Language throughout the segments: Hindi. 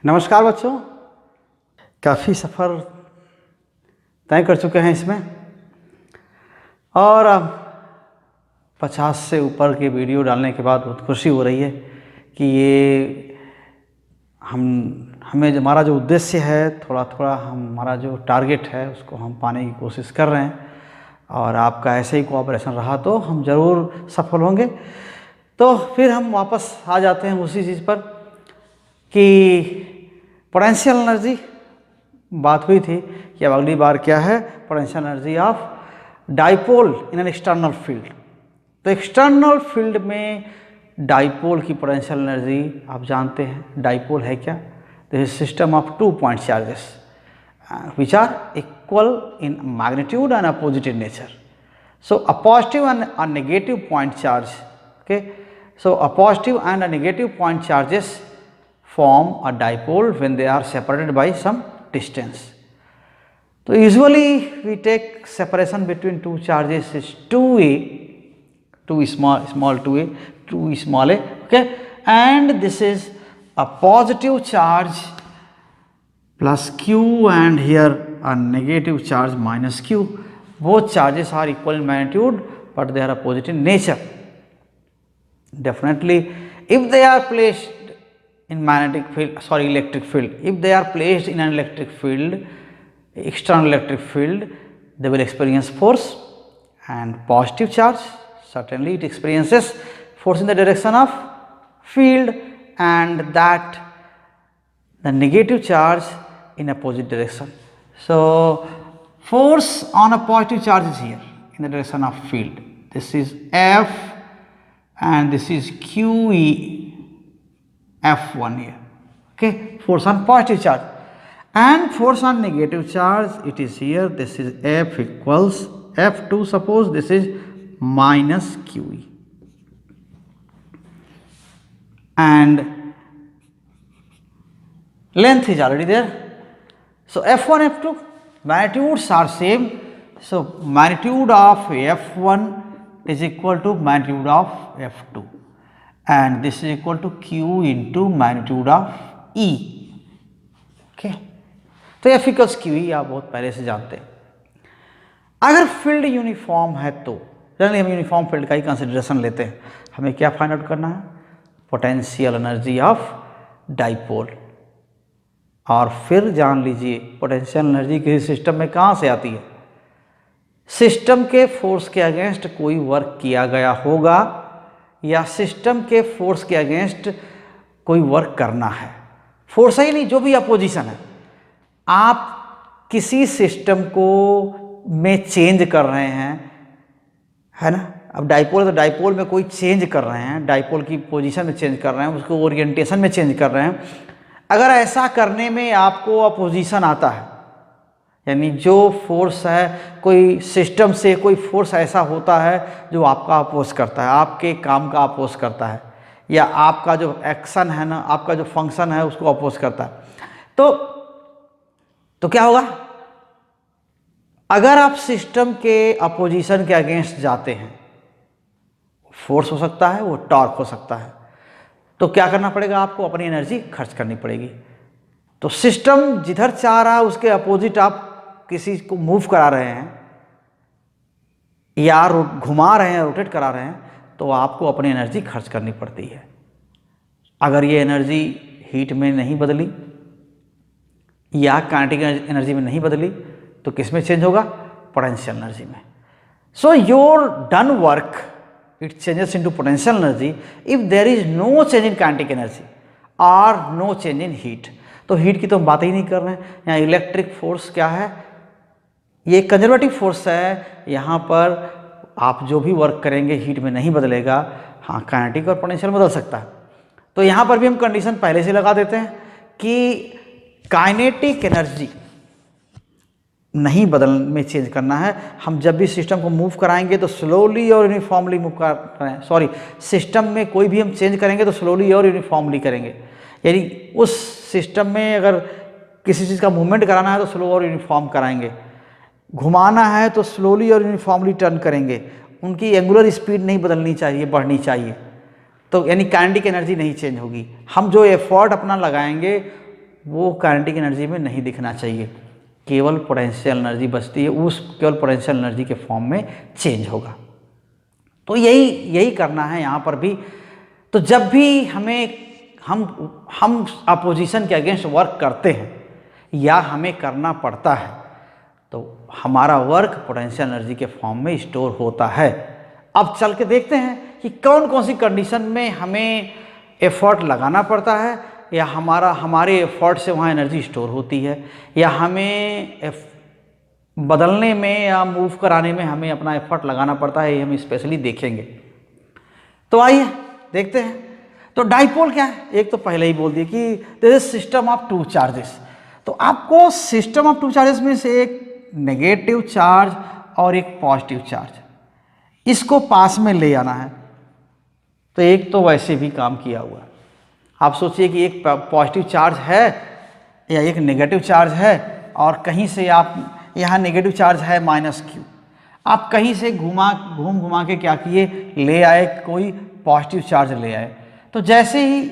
नमस्कार बच्चों, काफ़ी सफ़र तय कर चुके हैं इसमें और 50 से ऊपर के वीडियो डालने के बाद बहुत खुशी हो रही है कि ये हमें हमारा जो उद्देश्य है थोड़ा हमारा जो टारगेट है उसको हम पाने की कोशिश कर रहे हैं और आपका ऐसे ही कोऑपरेशन रहा तो हम ज़रूर सफल होंगे। तो फिर हम वापस आ जाते हैं उसी चीज़ पर कि पोटेंशियल एनर्जी बात हुई थी कि अब अगली बार क्या है, potential energy of dipole in an external field. तो एक्सटर्नल फील्ड में डाइपोल की पोटेंशियल एनर्जी आप जानते हैं, डाइपोल है क्या? This is system of 2 point charges which are equal in magnitude and opposite in nature. So a positive and a negative point charge, okay, so a positive and a negative point charges form a dipole when they are separated by some distance. So usually we take separation between two charges is 2a, 2 small 2a, 2 small a, okay, and this is a positive charge plus q and here a negative charge minus q. Both charges are equal in magnitude but they are opposite in nature. Definitely if they are placed in electric field, if they are placed in an electric field, external electric field, they will experience force and positive charge. Certainly it experiences force in the direction of field and that the negative charge in opposite direction. So force on a positive charge is here in the direction of field. This is F and this is QE F1 here. Okay, force on positive charge and force on negative charge it is here. This is F equals F2. Suppose this is minus QE and length is already there. So F1, F2 magnitudes are same. So magnitude of F1 is equal to magnitude of F2 and this is equal to Q into magnitude of E. Okay. तो F equals QE आप बहुत पहले से जानते हैं। अगर फील्ड यूनिफॉर्म है तो जनरली हम यूनिफॉर्म फील्ड का ही कंसिडरेशन लेते हैं। हमें क्या फाइंड आउट करना है? Potential energy of dipole. और फिर जान लीजिए पोटेंशियल एनर्जी किसी सिस्टम में कहाँ से आती है? सिस्टम के फोर्स के अगेंस्ट कोई वर्क किया गया होगा या सिस्टम के फोर्स के अगेंस्ट कोई वर्क करना है। फोर्स ही नहीं, जो भी अपोजिशन है, आप किसी सिस्टम को में चेंज कर रहे हैं, है ना। अब डाइपोल तो डाइपोल में कोई चेंज कर रहे हैं, डाइपोल की पोजीशन में चेंज कर रहे हैं, उसको ओरिएंटेशन में चेंज कर रहे हैं। अगर ऐसा करने में आपको अपोजिशन आता है, यानी जो फोर्स है, कोई सिस्टम से कोई फोर्स ऐसा होता है जो आपका अपोज करता है, आपके काम का अपोज करता है, या आपका जो एक्शन है ना, आपका जो फंक्शन है उसको अपोज करता है, तो क्या होगा? अगर आप सिस्टम के अपोजिशन के अगेंस्ट जाते हैं, फोर्स हो सकता है, वो टॉर्क हो सकता है, तो क्या करना पड़ेगा? आपको अपनी एनर्जी खर्च करनी पड़ेगी। तो सिस्टम जिधर चाह रहा है उसके अपोजिट आप किसी को मूव करा रहे हैं या घुमा रहे हैं, रोटेट करा रहे हैं, तो आपको अपनी एनर्जी खर्च करनी पड़ती है। अगर ये एनर्जी हीट में नहीं बदली या काइनेटिक एनर्जी में नहीं बदली तो किस में चेंज होगा? पोटेंशियल एनर्जी में। So your done work it changes into potential energy if there is no change in kinetic energy or no change in heat. तो हीट की तो हम बात ही नहीं कर रहे हैं। यहाँ इलेक्ट्रिक फोर्स क्या है? ये कंजर्वेटिव फोर्स है। यहाँ पर आप जो भी वर्क करेंगे हीट में नहीं बदलेगा। हाँ, काइनेटिक और पोटेंशियल बदल सकता है। तो यहाँ पर भी हम कंडीशन पहले से लगा देते हैं कि काइनेटिक एनर्जी नहीं बदल में चेंज करना है। हम जब भी सिस्टम को मूव कराएंगे तो स्लोली और यूनिफॉर्मली मूव कर रहे हैं, सॉरी, सिस्टम में कोई भी हम चेंज करेंगे तो स्लोली और यूनिफॉर्मली करेंगे। यानी उस सिस्टम में अगर किसी चीज़ का मूवमेंट कराना है तो स्लो और यूनिफॉर्म कराएंगे, घुमाना है तो स्लोली और यूनिफॉर्मली टर्न करेंगे। उनकी एंगुलर स्पीड नहीं बदलनी चाहिए, बढ़नी चाहिए। तो यानी काइनेटिक एनर्जी नहीं चेंज होगी। हम जो एफर्ट अपना लगाएंगे वो काइनेटिक एनर्जी में नहीं दिखना चाहिए, केवल पोटेंशियल एनर्जी बचती है, उस केवल पोटेंशियल एनर्जी के फॉर्म में चेंज होगा। तो यही करना है यहाँ पर भी। तो जब भी हम अपोजिशन के अगेंस्ट वर्क करते हैं या हमें करना पड़ता है तो हमारा वर्क पोटेंशियल एनर्जी के फॉर्म में स्टोर होता है। अब चल के देखते हैं कि कौन कौन सी कंडीशन में हमें एफर्ट लगाना पड़ता है या हमारे एफर्ट से वहाँ एनर्जी स्टोर होती है, या हमें बदलने में या मूव कराने में हमें अपना एफर्ट लगाना पड़ता है, ये हम स्पेशली देखेंगे। तो आइए देखते हैं। तो डाइपोल क्या है, एक तो पहले ही बोल दिए कि this is system of two charges. तो आपको सिस्टम ऑफ टू चार्जेस में से एक नेगेटिव चार्ज और एक पॉजिटिव चार्ज, इसको पास में ले आना है। तो एक तो वैसे भी काम किया हुआ है। आप सोचिए कि एक पॉजिटिव चार्ज है या एक नेगेटिव चार्ज है और कहीं से आप यहाँ नेगेटिव चार्ज है -q, आप कहीं से घुमा के क्या किए, ले आए कोई पॉजिटिव चार्ज ले आए। तो जैसे ही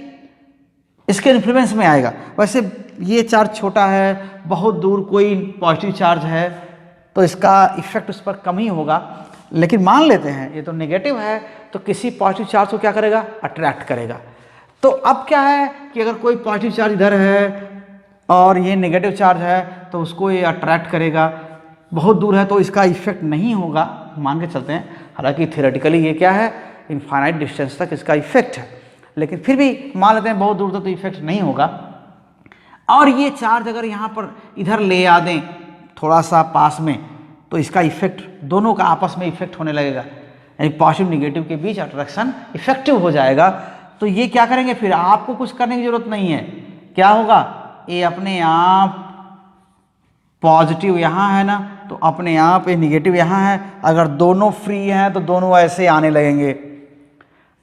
इसके इन्फ्लुएंस में आएगा, वैसे ये चार्ज छोटा है, बहुत दूर कोई पॉजिटिव चार्ज है तो इसका इफेक्ट उस पर कम ही होगा। लेकिन मान लेते हैं ये तो नेगेटिव है, तो किसी पॉजिटिव चार्ज को क्या करेगा, अट्रैक्ट करेगा। तो अब क्या है कि अगर कोई पॉजिटिव चार्ज इधर है और ये नेगेटिव चार्ज है तो उसको ये अट्रैक्ट करेगा। बहुत दूर है तो इसका इफेक्ट नहीं होगा, मान के चलते हैं। हालांकि थियोरेटिकली ये क्या है, इनफाइनाइट डिस्टेंस तक इसका इफेक्ट है, लेकिन फिर भी मान लेते हैं बहुत दूर तक तो इफेक्ट नहीं होगा। और ये चार्ज अगर यहाँ पर इधर ले आ दें थोड़ा सा पास में, तो इसका इफेक्ट दोनों का आपस में इफेक्ट होने लगेगा, यानी पॉजिटिव निगेटिव के बीच अट्रैक्शन इफेक्टिव हो जाएगा। तो ये क्या करेंगे, फिर आपको कुछ करने की जरूरत नहीं है। क्या होगा, ये अपने आप पॉजिटिव यहाँ है ना, तो अपने आप ये निगेटिव यहाँ है। अगर दोनों फ्री हैं तो दोनों ऐसे आने लगेंगे,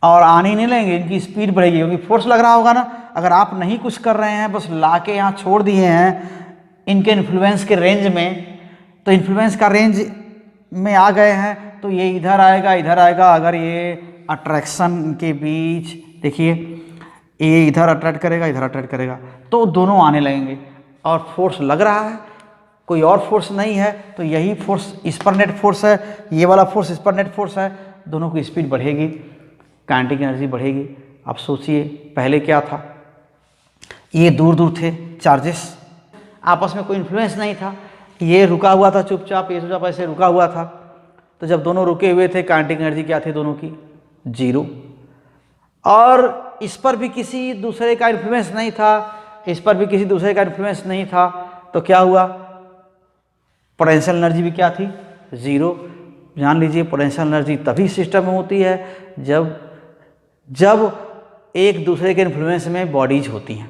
और आने ही नहीं लगेंगे, इनकी स्पीड बढ़ेगी क्योंकि फोर्स लग रहा होगा ना। अगर आप नहीं कुछ कर रहे हैं, बस ला के यहाँ छोड़ दिए हैं इनके इन्फ्लुएंस के रेंज में, तो इन्फ्लुएंस का रेंज में आ गए हैं तो ये इधर आएगा, इधर आएगा। अगर ये अट्रैक्शन के बीच देखिए, ये इधर अट्रैक्ट करेगा, इधर अट्रैक्ट करेगा, तो दोनों आने लगेंगे। और फोर्स लग रहा है, कोई और फोर्स नहीं है, तो यही फोर्स इस पर नेट फोर्स है, ये वाला फोर्स इस पर नेट फोर्स है। दोनों की स्पीड बढ़ेगी, काइनेटिक एनर्जी बढ़ेगी। आप सोचिए पहले क्या था, ये दूर दूर थे चार्जेस, आपस में कोई इन्फ्लुएंस नहीं था, ये रुका हुआ था चुपचाप, ये चुपचाप ऐसे रुका हुआ था। तो जब दोनों रुके हुए थे, काइनेटिक एनर्जी क्या थी दोनों की, 0। और इस पर भी किसी दूसरे का इन्फ्लुएंस नहीं था, इस पर भी किसी दूसरे का इन्फ्लुएंस नहीं था, तो क्या हुआ, पोटेंशियल एनर्जी भी क्या थी, 0। जान लीजिए पोटेंशियल एनर्जी तभी सिस्टम में होती है जब एक दूसरे के इन्फ्लुएंस में बॉडीज होती हैं,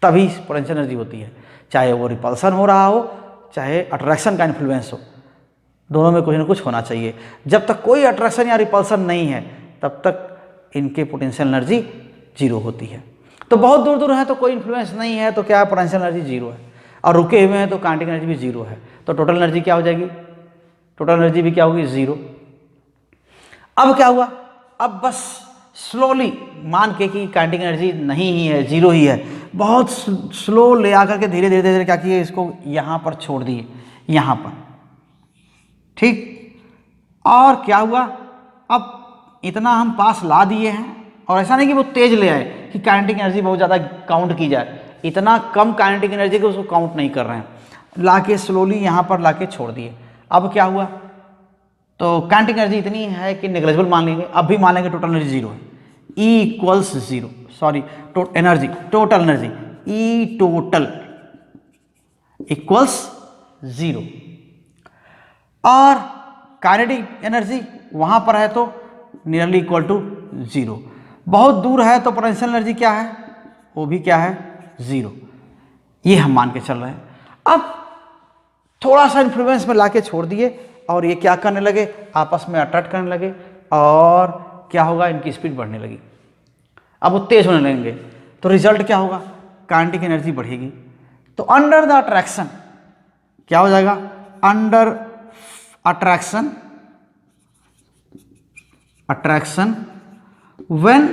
तभी पोटेंशियल एनर्जी होती है। चाहे वो रिपल्सन हो रहा हो, चाहे अट्रैक्शन का इन्फ्लुएंस हो, दोनों में कुछ ना कुछ होना चाहिए। जब तक कोई अट्रैक्शन या रिपल्सन नहीं है तब तक इनके पोटेंशियल एनर्जी 0 होती है। तो बहुत दूर दूर है तो कोई इन्फ्लुएंस नहीं है, तो क्या पोटेंशियल एनर्जी 0 है, और रुके हुए हैं तो काइनेटिक एनर्जी भी 0 है। तो टोटल एनर्जी क्या हो जाएगी, टोटल एनर्जी भी क्या होगी, 0। अब क्या हुआ, अब बस स्लोली मान के कि काइनेटिक एनर्जी नहीं ही है, 0 ही है, बहुत स्लो ले आकर के धीरे धीरे क्या किए, इसको यहाँ पर छोड़ दिए, यहाँ पर, ठीक। और क्या हुआ, अब इतना हम पास ला दिए हैं, और ऐसा नहीं कि वो तेज ले आए कि काइनेटिक एनर्जी बहुत ज़्यादा काउंट की जाए, इतना कम काइनेटिक एनर्जी को उसको काउंट नहीं कर रहे हैं, ला के स्लोली यहाँ पर ला के छोड़ दिए। अब क्या हुआ, तो काइनेटिक एनर्जी इतनी है कि नेग्लिजिबल मान लेंगे, अब भी मान लेंगे टोटल एनर्जी 0 है, E = 0, sorry energy, total energy, E total = 0। और काइनेटिक एनर्जी वहाँ पर है तो नियरली इक्वल टू 0। बहुत दूर है तो पोटेंशियल एनर्जी क्या है, वो भी क्या है, 0। ये हम मान के चल रहे हैं। अब थोड़ा सा इन्फ्लुएंस में लाके छोड़ दिए और ये क्या करने लगे, आपस में अट्रैक्ट करने लगे, और क्या होगा, इनकी स्पीड बढ़ने लगी, अब वो तेज होने लगेंगे। तो रिजल्ट क्या होगा, काइनेटिक एनर्जी बढ़ेगी। तो अंडर द अट्रैक्शन क्या हो जाएगा, under attraction when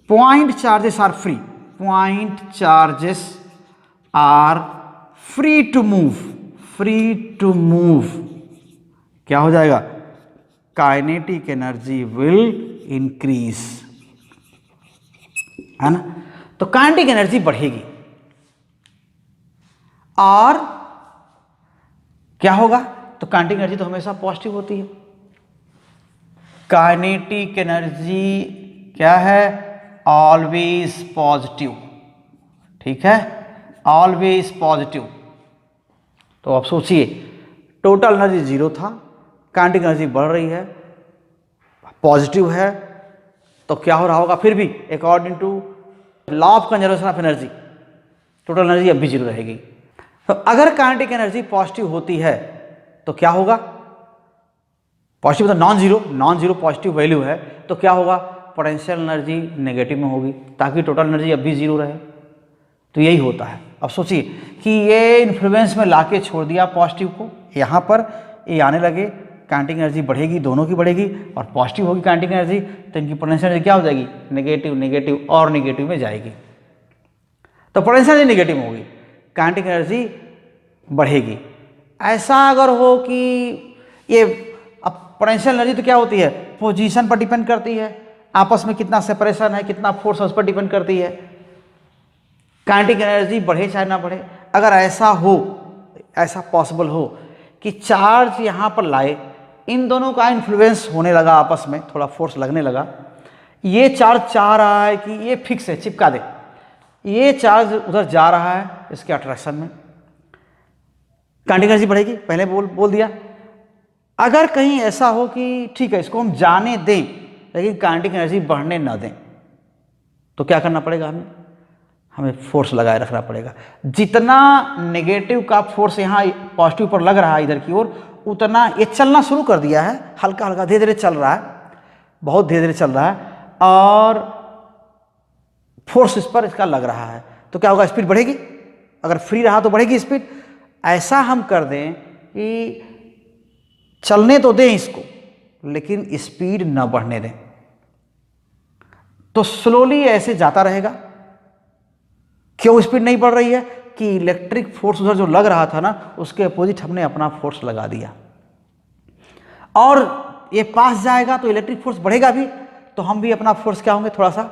point charges are free, point charges are free to move, क्या हो जाएगा? काइनेटिक एनर्जी विल इंक्रीज, है ना? तो काइनेटिक एनर्जी बढ़ेगी और क्या होगा? तो काइनेटिक एनर्जी तो हमेशा पॉजिटिव होती है। काइनेटिक एनर्जी क्या है? ऑलवेज पॉजिटिव, ठीक है, ऑलवेज पॉजिटिव। तो आप सोचिए, टोटल एनर्जी जीरो था, काइनेटिक एनर्जी बढ़ रही है, पॉजिटिव है, तो क्या हो रहा होगा? फिर भी according to law of conservation of energy total energy अब भी जीरो रहेगी। तो अगर काइनेटिक एनर्जी पॉजिटिव होती है तो क्या होगा? पॉजिटिव मतलब नॉन जीरो पॉजिटिव वैल्यू है, तो क्या होगा? पोटेंशियल एनर्जी नेगेटिव में होगी ताकि टोटल एनर्जी अब भी जीरो रहे। तो यही होता है। अब सोचिए कि ये इन्फ्लुएंस में लाके छोड़ दिया पॉजिटिव को, यहाँ पर ये आने लगे, काइनेटिक एनर्जी बढ़ेगी, दोनों की बढ़ेगी, और पॉजिटिव होगी काइनेटिक एनर्जी, तो इनकी पोटेंशियल एनर्जी क्या हो जाएगी? नेगेटिव और नेगेटिव में जाएगी। तो पोटेंशियल एनर्जी नेगेटिव होगी, काइनेटिक एनर्जी बढ़ेगी। ऐसा अगर हो कि ये, अब पोटेंशियल एनर्जी तो क्या होती है? पोजीशन पर डिपेंड करती है, आपस में कितना सेपरेशन है, कितना फोर्स है, उस पर डिपेंड करती है। काइनेटिक एनर्जी बढ़े चाहे ना बढ़े, अगर ऐसा हो, ऐसा पॉसिबल हो कि चार्ज यहाँ पर लाए, इन दोनों का इन्फ्लुएंस होने लगा, आपस में थोड़ा फोर्स लगने लगा, ये चार्ज चाह रहा है कि ये फिक्स है, चिपका दे, ये चार्ज उधर जा रहा है इसके अट्रैक्शन में, काइनेटिक एनर्जी बढ़ेगी, पहले बोल दिया। अगर कहीं ऐसा हो कि ठीक है इसको हम जाने दें लेकिन काइनेटिक एनर्जी बढ़ने ना दें, तो क्या करना पड़ेगा? हमें फोर्स लगाए रखना पड़ेगा। जितना नेगेटिव का फोर्स यहाँ पॉजिटिव पर लग रहा है इधर की ओर, उतना ये चलना शुरू कर दिया है, हल्का हल्का धीरे धीरे चल रहा है, बहुत धीरे धीरे चल रहा है, और फोर्स इस पर इसका लग रहा है, तो क्या होगा? स्पीड बढ़ेगी। अगर फ्री रहा तो बढ़ेगी स्पीड। ऐसा हम कर दें कि चलने तो दें इसको लेकिन स्पीड न बढ़ने दें, तो स्लोली ऐसे जाता रहेगा। क्यों स्पीड नहीं बढ़ रही है? कि इलेक्ट्रिक फोर्स उधर जो लग रहा था ना, उसके अपोजिट हमने अपना फोर्स लगा दिया, और ये पास जाएगा तो इलेक्ट्रिक फोर्स बढ़ेगा भी, तो हम भी अपना फोर्स क्या होंगे? थोड़ा सा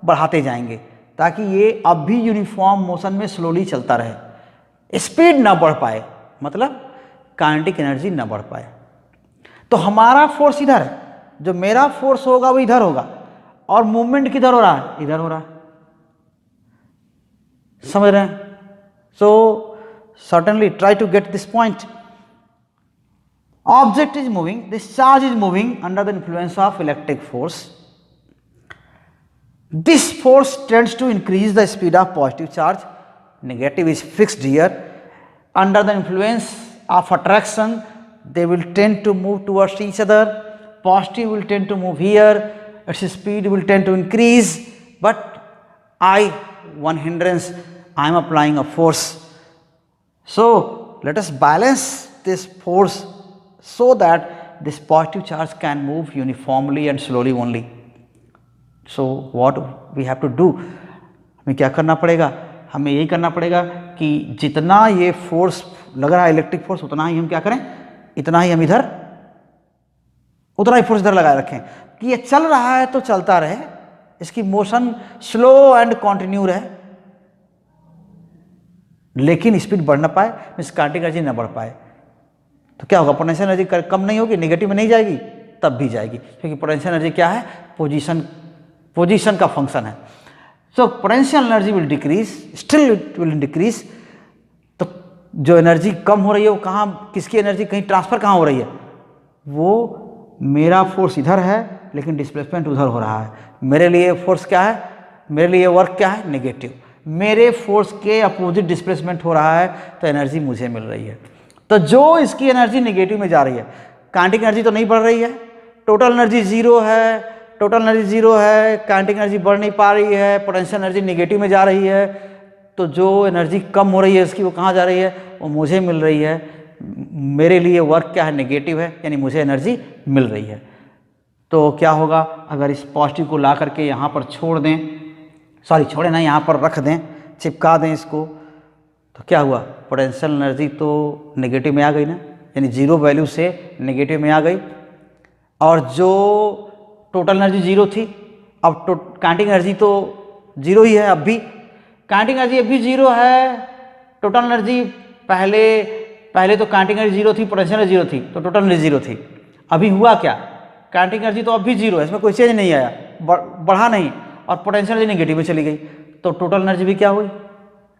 बढ़ाते जाएंगे, ताकि ये अब भी यूनिफॉर्म मोशन में स्लोली चलता रहे, स्पीड ना बढ़ पाए, मतलब काइनेटिक एनर्जी ना बढ़ पाए। तो हमारा फोर्स इधर है, जो मेरा फोर्स होगा वो इधर होगा, और मूवमेंट किधर हो रहा है? इधर हो रहा है। समझ रहे हैं? सो certainly try to get this point. Object is moving, this charge is moving under the influence of electric force. This force tends to increase the speed of positive charge, negative is fixed here. Under the influence of attraction, they will tend to move towards each other. Positive will tend to move here, its speed will tend to increase, but one hindrance, I am applying a force. So let us balance this force so that this positive charge can move uniformly and slowly only. So what we have to do? हमें क्या करना पड़ेगा? हमें यही करना पड़ेगा कि जितना ये फोर्स लग रहा है इलेक्ट्रिक फोर्स, उतना ही हम क्या करें? इतना ही हम इधर, उतना ही फोर्स इधर लगाए रखें कि ये चल रहा है तो चलता रहे, इसकी मोशन स्लो एंड कॉन्टिन्यू रहे, लेकिन स्पीड बढ़ ना पाए, मीन्स काइनेटिक एनर्जी ना बढ़ पाए। तो क्या होगा? पोटेंशियल एनर्जी कम नहीं होगी, नेगेटिव में नहीं जाएगी, तब भी जाएगी, क्योंकि पोटेंशियल एनर्जी क्या है? पोजीशन का फंक्शन है। So potential energy will decrease, still it will decrease. तो जो एनर्जी कम हो रही है वो कहाँ, किसकी एनर्जी कहीं ट्रांसफर कहाँ हो रही है? वो मेरा फोर्स इधर है लेकिन डिस्प्लेसमेंट उधर हो रहा है। मेरे लिए फोर्स क्या है? मेरे लिए वर्क क्या है? नेगेटिव। मेरे फोर्स के अपोजिट डिस्प्लेसमेंट हो रहा है, तो एनर्जी मुझे मिल रही है। तो जो इसकी एनर्जी नेगेटिव में जा रही है, काइनेटिक एनर्जी तो नहीं बढ़ रही है, टोटल एनर्जी जीरो है, काइनेटिक एनर्जी बढ़ नहीं पा रही है, पोटेंशियल एनर्जी नेगेटिव में जा रही है, तो जो एनर्जी कम हो रही है इसकी वो कहाँ जा रही है? वो मुझे मिल रही है। मेरे लिए वर्क क्या है? नेगेटिव है, यानी मुझे एनर्जी मिल रही है। तो क्या होगा? अगर इस पॉजिटिव को ला करके यहाँ पर छोड़ दें, सॉरी छोड़े ना, यहाँ पर रख दें, चिपका दें इसको, तो क्या हुआ, पोटेंशियल एनर्जी तो नेगेटिव में आ गई ना, यानी जीरो वैल्यू से नेगेटिव में आ गई। और जो टोटल एनर्जी जीरो थी, अब काइनेटिक एनर्जी तो जीरो ही है, अब भी काइनेटिक एनर्जी अब भी जीरो है। टोटल एनर्जी पहले तो काइनेटिक एनर्जी जीरो थी, पोटेंशियल एनर्जी जीरो थी, तो टोटल एनर्जी जीरो थी। अभी हुआ क्या, काइनेटिक एनर्जी तो अब भी जीरो है, इसमें कोई चेंज नहीं आया, बढ़ा नहीं, और पोटेंशियल एनर्जी नेगेटिव में चली गई, तो टोटल एनर्जी भी क्या हुई,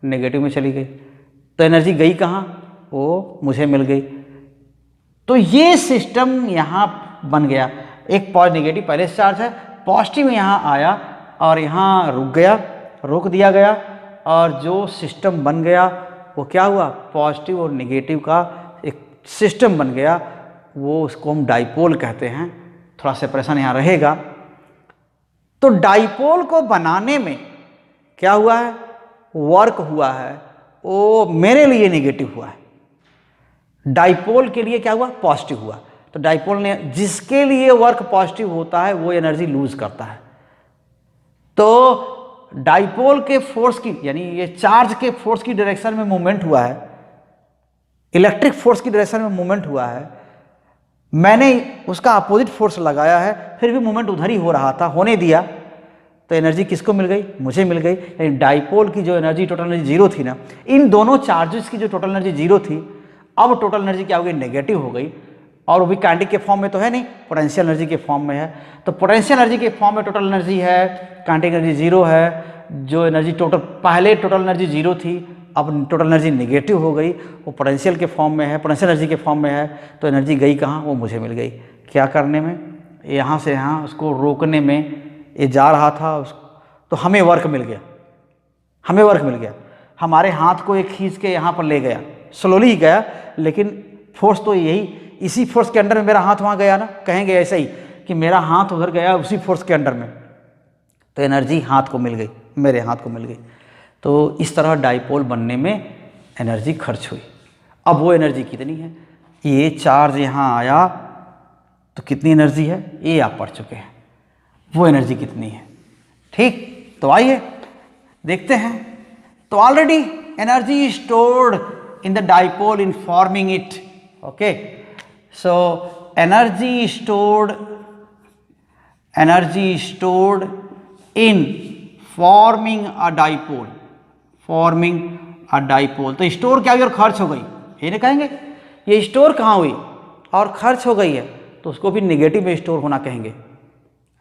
नेगेटिव में चली गई। तो एनर्जी गई कहाँ, वो मुझे मिल गई। तो ये सिस्टम यहाँ बन गया, एक पॉजिटिव नेगेटिव पहले से चार्ज है, पॉजिटिव यहाँ आया और यहाँ रुक गया, रोक दिया गया, और जो सिस्टम बन गया वो क्या हुआ, पॉजिटिव और नेगेटिव का एक सिस्टम बन गया, वो उसको हम डाइपोल कहते हैं। थोड़ा सेपरेशन यहाँ रहेगा। तो डाइपोल को बनाने में क्या हुआ है, वर्क हुआ है, वो मेरे लिए नेगेटिव हुआ है, डाइपोल के लिए क्या हुआ, पॉजिटिव हुआ। तो डाइपोल ने, जिसके लिए वर्क पॉजिटिव होता है वो एनर्जी लूज करता है। तो डाइपोल के फोर्स की, यानी ये चार्ज के फोर्स की डायरेक्शन में मूवमेंट हुआ है, इलेक्ट्रिक फोर्स की डायरेक्शन में मूवमेंट हुआ है, मैंने उसका अपोजिट फोर्स लगाया है, फिर भी मूवमेंट उधर ही हो रहा था, होने दिया, तो एनर्जी किसको मिल गई, मुझे मिल गई। यानी डाइपोल की जो एनर्जी, टोटल एनर्जी जीरो थी ना, इन दोनों चार्जेस की जो टोटल एनर्जी जीरो थी, अब टोटल एनर्जी क्या हो गई, नेगेटिव हो गई, और वो भी काइनेटिक के फॉर्म में तो है नहीं, पोटेंशियल एनर्जी के फॉर्म में है। तो पोटेंशियल एनर्जी के फॉर्म में टोटल एनर्जी है, काइनेटिक एनर्जी जीरो है, जो एनर्जी टोटल, पहले टोटल एनर्जी जीरो थी, अब टोटल एनर्जी नेगेटिव हो गई, वो पोटेंशियल के फॉर्म में है, पोटेंशियल एनर्जी के फॉर्म में है, तो एनर्जी गई कहाँ, वो मुझे मिल गई। क्या करने में, यहाँ से यहाँ उसको रोकने में, ये जा रहा था उसको, तो हमें वर्क मिल गया, हमें वर्क मिल गया, हमारे हाथ को एक खींच के यहाँ पर ले गया, स्लोली ही गया, लेकिन फोर्स तो यही, इसी फोर्स के अंडर में मेरा हाथ वहाँ गया ना, कहेंगे ऐसे ही कि मेरा हाथ उधर गया उसी फोर्स के अंडर में, तो एनर्जी हाथ को मिल गई, मेरे हाथ को मिल गई। तो इस तरह डाइपोल बनने में एनर्जी खर्च हुई। अब वो एनर्जी कितनी है, ये चार्ज यहाँ आया तो कितनी एनर्जी है, ये आप पढ़ चुके हैं, वो एनर्जी कितनी है। ठीक, तो आइए देखते हैं। तो already energy stored in the dipole in forming it, okay, so energy stored in forming a dipole, forming a dipole. तो स्टोर क्या हुई और खर्च हो गई, ये नहीं कहेंगे, ये स्टोर कहाँ हुई और खर्च हो गई है, तो उसको भी नेगेटिव में स्टोर होना कहेंगे, है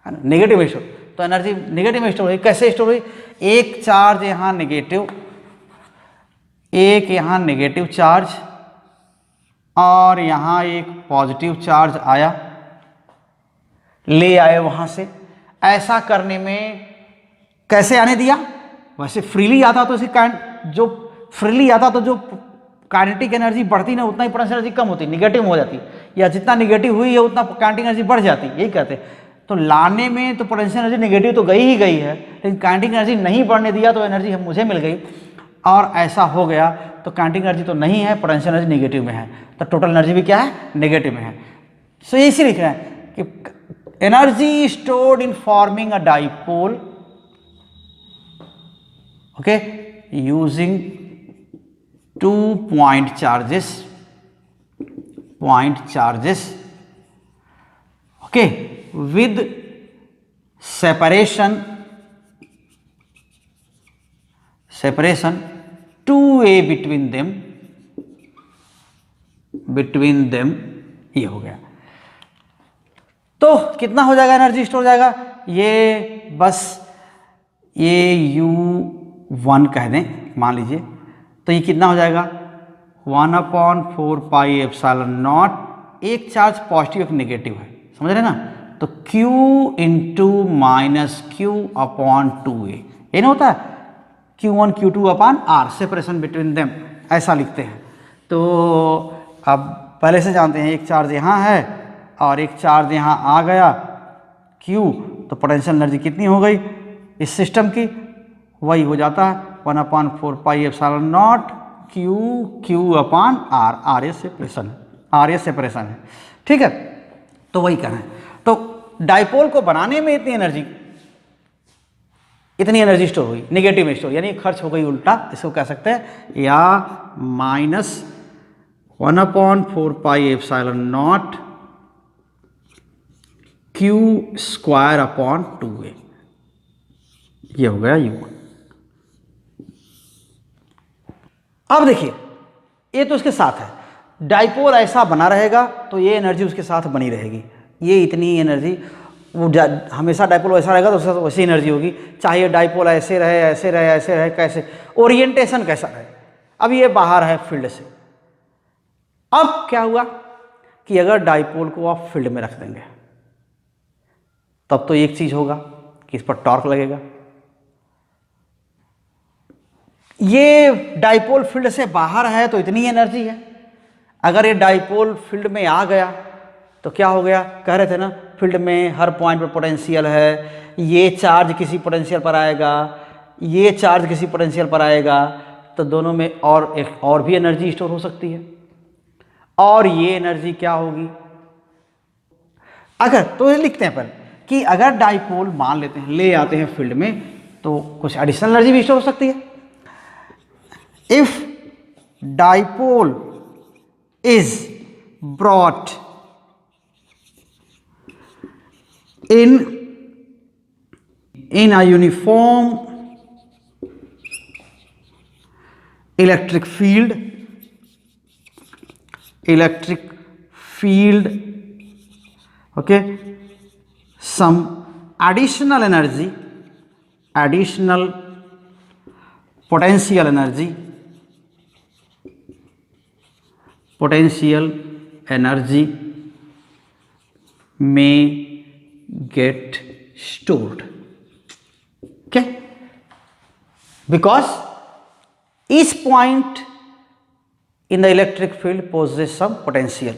ना, नेगेटिव में स्टोर। तो एनर्जी नेगेटिव में स्टोर हुई, कैसे स्टोर हुई, एक चार्ज यहाँ नेगेटिव, एक यहाँ नेगेटिव चार्ज, और यहाँ एक पॉजिटिव चार्ज आया, ले आए वहाँ से। ऐसा करने में कैसे आने दिया, वैसे फ्रीली आता तो जो फ्रीली आता तो जो काइनेटिक एनर्जी बढ़ती ना, उतना ही पोटेंशियल एनर्जी कम होती, निगेटिव हो जाती, या जितना निगेटिव हुई है उतना काइनेटिक एनर्जी बढ़ जाती, यही कहते हैं। तो लाने में तो पोटेंशियल एनर्जी नेगेटिव तो गई ही गई है, लेकिन काइनेटिक एनर्जी नहीं बढ़ने दिया तो एनर्जी मुझे मिल गई, और ऐसा हो गया तो काइनेटिक एनर्जी तो नहीं है, पोटेंशियल एनर्जी नेगेटिव में है, तो टोटल एनर्जी भी क्या है, नेगेटिव में है। सो इसी लिख रहे हैं कि energy stored in forming a dipole, okay, using 2 point charges, okay, with separation 2a between them, ये हो गया। तो कितना हो जाएगा, एनर्जी स्टोर हो जाएगा, ये बस ये U1 कह दें, मान लीजिए, तो ये कितना हो जाएगा, 1/4πε0, एक चार्ज पॉजिटिव एक नेगेटिव है, समझ रहे ना, तो Q इंटू माइनस Q/2a, ये ना होता है Q1 Q2/R, separation between them, ऐसा लिखते हैं। तो अब पहले से जानते हैं, एक चार्ज यहाँ है और एक चार्ज यहाँ आ गया Q, तो पोटेंशियल एनर्जी कितनी हो गई इस सिस्टम की, वही हो जाता है 1/4πε0 Q/R, RS सेपरेशन है, ठीक है। तो वही करें, तो डाइपोल को बनाने में इतनी एनर्जी इतनी एनर्जी स्टोर हुई, नेगेटिव में स्टोर, यानी खर्च हो गई उल्टा, इसको कह सकते हैं, या -1/4πε0 Q² ये हो गया U1। अब देखिए ये तो इसके साथ है, डाइपोल ऐसा बना रहेगा तो ये एनर्जी उसके साथ बनी रहेगी, ये इतनी एनर्जी, वो हमेशा डाइपोल वैसा रहेगा तो उसके साथ वैसी एनर्जी होगी, चाहे डाइपोल ऐसे रहे ऐसे रहे ऐसे रहे, कैसे ओरिएंटेशन कैसा रहे। अब ये बाहर है फील्ड से। अब क्या हुआ कि अगर डाइपोल को आप फील्ड में रख देंगे तब तो एक चीज होगा कि इस पर टॉर्क लगेगा। ये डाइपोल फील्ड से बाहर है तो इतनी एनर्जी है, अगर ये डाइपोल फील्ड में आ गया तो क्या हो गया, कह रहे थे ना फील्ड में हर पॉइंट पर पोटेंशियल है, ये चार्ज किसी पोटेंशियल पर आएगा, ये चार्ज किसी पोटेंशियल पर आएगा, तो दोनों में और भी एनर्जी स्टोर हो सकती है। और ये एनर्जी क्या होगी, अगर तो ये लिखते हैं पहले कि अगर डाइपोल मान लेते हैं ले आते हैं फील्ड में तो कुछ एडिशनल एनर्जी भी स्टोर हो सकती है। If dipole is brought in a uniform electric field, okay, some additional energy, additional potential energy may get stored, okay, because each point in the electric field possesses some potential,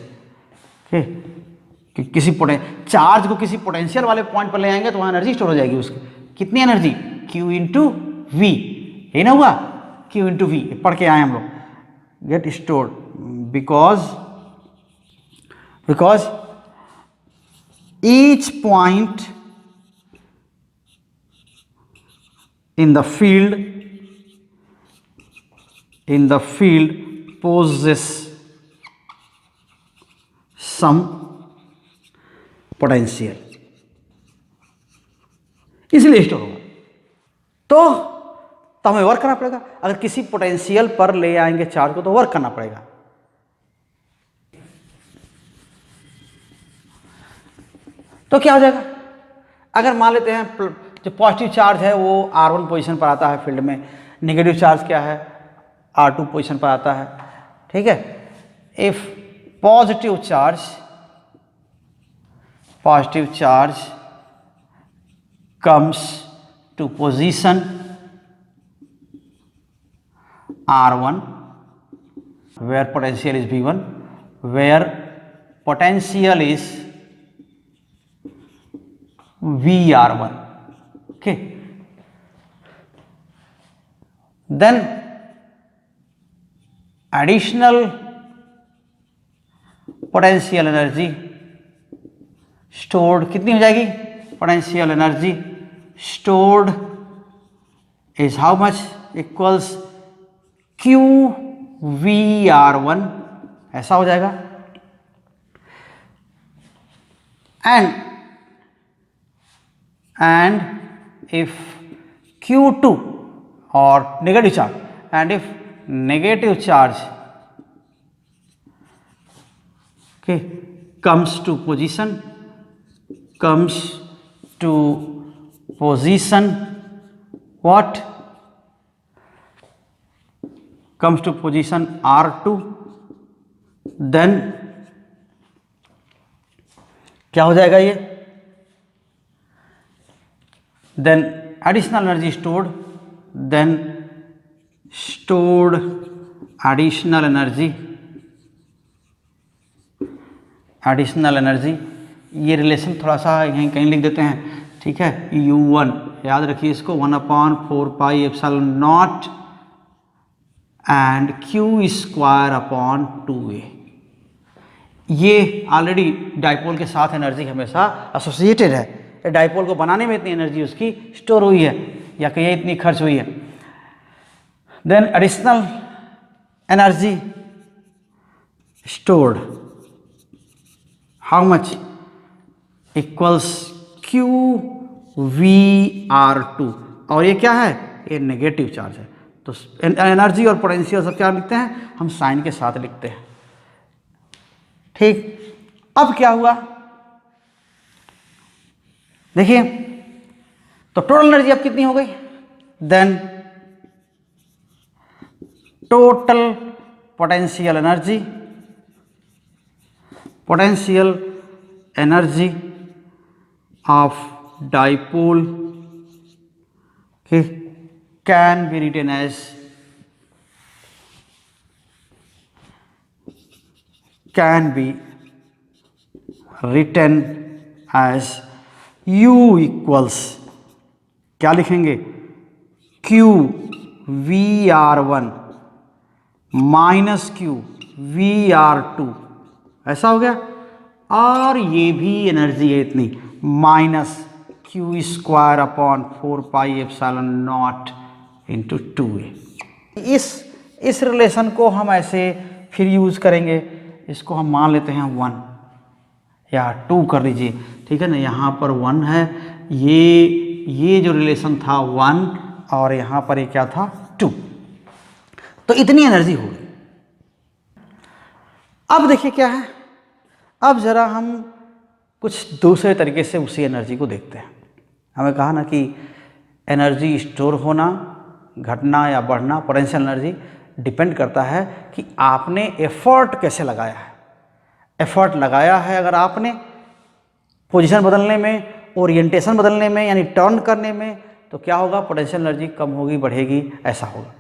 okay, कि किसी चार्ज को किसी पोटेंशियल वाले पॉइंट पर ले आएंगे तो वहां एनर्जी स्टोर हो जाएगी उसकी, कितनी एनर्जी, Q इंटू वी, यही ना हुआ, Q इंटू वी पढ़ के आए हम लोग, get stored because each point in the field possesses some potential, इसलिए स्टोर होगा। तो हमें वर्क करना पड़ेगा, अगर किसी पोटेंशियल पर ले आएंगे चार्ज को तो वर्क करना पड़ेगा। तो क्या हो जाएगा, अगर मान लेते हैं जो पॉजिटिव चार्ज है वो R1 पोजीशन पर आता है फील्ड में, नेगेटिव चार्ज क्या है R2 पोजीशन पर आता है, ठीक है। If positive charge comes to position R1 where potential is V1, where potential is VR1, okay, then additional potential energy stored कितनी हो जाएगी, potential energy stored is how much, equals QVR1, ऐसा हो जाएगा। and if Q2 or negative charge, and if negative charge, okay, comes to position what, comes to position R2, then क्या हो जाएगा ये, then additional energy stored, then stored additional energy, ये रिलेशन थोड़ा सा यहीं कहीं लिख देते हैं, ठीक है। U1 याद रखिए इसको, 1/4πε0 and Q²/2a, ये ऑलरेडी डाइपोल के साथ एनर्जी हमेशा एसोसिएटेड है, डाइपोल को बनाने में इतनी एनर्जी उसकी स्टोर हुई है, या कि ये इतनी खर्च हुई है। Then additional energy stored how much equals Q V R two, और ये क्या है, ये नेगेटिव चार्ज है। तो एनर्जी और पोटेंशियल सब क्या लिखते हैं, हम साइन के साथ लिखते हैं। ठीक, अब क्या हुआ देखिए, तो टोटल एनर्जी अब कितनी हो गई, then total potential energy of dipole can be written as U equals क्या लिखेंगे, Q VR1 minus Q VR2, ऐसा हो गया। और ये भी एनर्जी है इतनी, minus Q square upon 4πε0 into 2a। इस रिलेशन को हम ऐसे फिर यूज करेंगे, इसको हम मान लेते हैं 1 या 2 कर लीजिए, ठीक है ना। यहाँ पर 1 है, ये जो रिलेशन था 1 और यहाँ पर ये क्या था 2, तो इतनी एनर्जी हो गई। अब देखिए क्या है, अब जरा हम कुछ दूसरे तरीके से उसी एनर्जी को देखते हैं। हमें कहा ना कि एनर्जी स्टोर होना, घटना या बढ़ना, पोटेंशियल एनर्जी डिपेंड करता है कि आपने एफर्ट कैसे लगाया है। एफर्ट लगाया है अगर आपने पोजीशन बदलने में, ओरिएंटेशन बदलने में, यानी टर्न करने में, तो क्या होगा, पोटेंशियल एनर्जी कम होगी, बढ़ेगी, ऐसा होगा।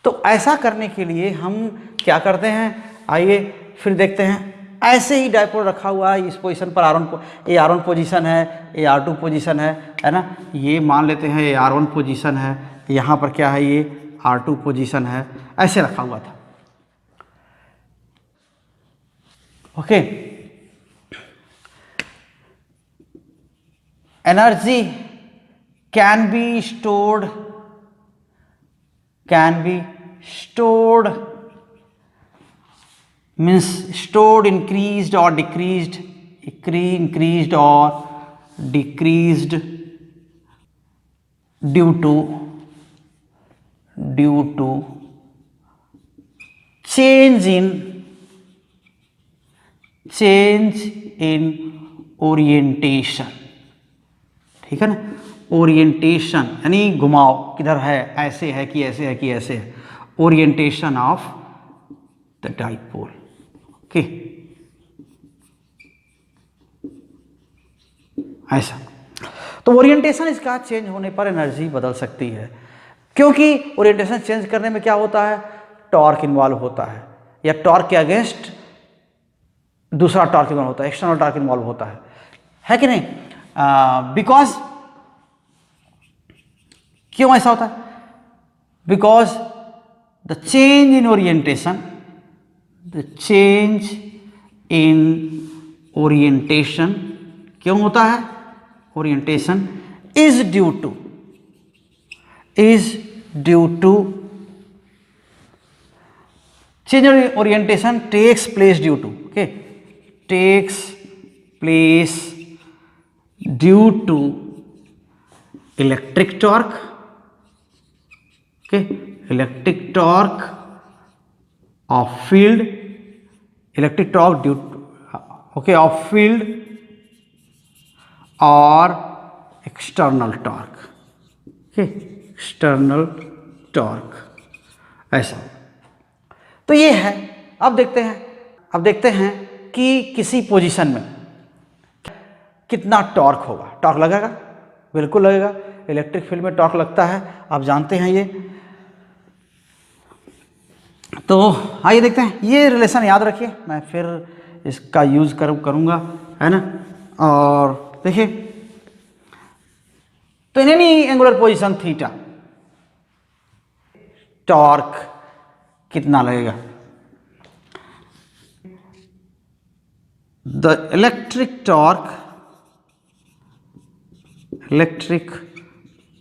तो ऐसा करने के लिए हम क्या करते हैं, आइए फिर देखते हैं। ऐसे ही डायपोल रखा हुआ है इस पोजीशन पर, ये R1 पोजीशन है, ये R2 पोजीशन है ना। ये मान लेते हैं ये R1 पोजीशन है, यहाँ पर क्या है, ये R2 पोजीशन है, ऐसे रखा हुआ था। Okay, energy can be stored means stored, increased or decreased due to change in orientation, ठीक है ना। ओरिएंटेशन यानी घुमाव, किधर है, ऐसे है कि ऐसे है कि ऐसे है, orientation of the dipole. Okay, ऐसा। तो ओरिएंटेशन इसका चेंज होने पर एनर्जी बदल सकती है, क्योंकि ओरिएंटेशन चेंज करने में क्या होता है, टॉर्क इन्वॉल्व होता है, या टॉर्क के अगेंस्ट दूसरा टॉर्क इन्वॉल्व होता है, एक्सटर्नल टॉर्क इन्वॉल्व होता है कि नहीं। बिकॉज क्यों ऐसा होता है, because the change in orientation क्यों होता है, orientation is due to change in orientation takes place due to electric torque, electric torque of field, of field or external torque, external torque, ऐसा। तो ये है। अब देखते हैं कि किसी पोजीशन में कितना टॉर्क होगा। टॉर्क लगेगा, बिल्कुल लगेगा, इलेक्ट्रिक फील्ड में टॉर्क लगता है, आप जानते हैं ये। तो आइए देखते हैं, ये रिलेशन याद रखिए, मैं फिर इसका यूज करूंगा, है ना। और देखिए, तो in any angular position theta torque कितना लगेगा, the electric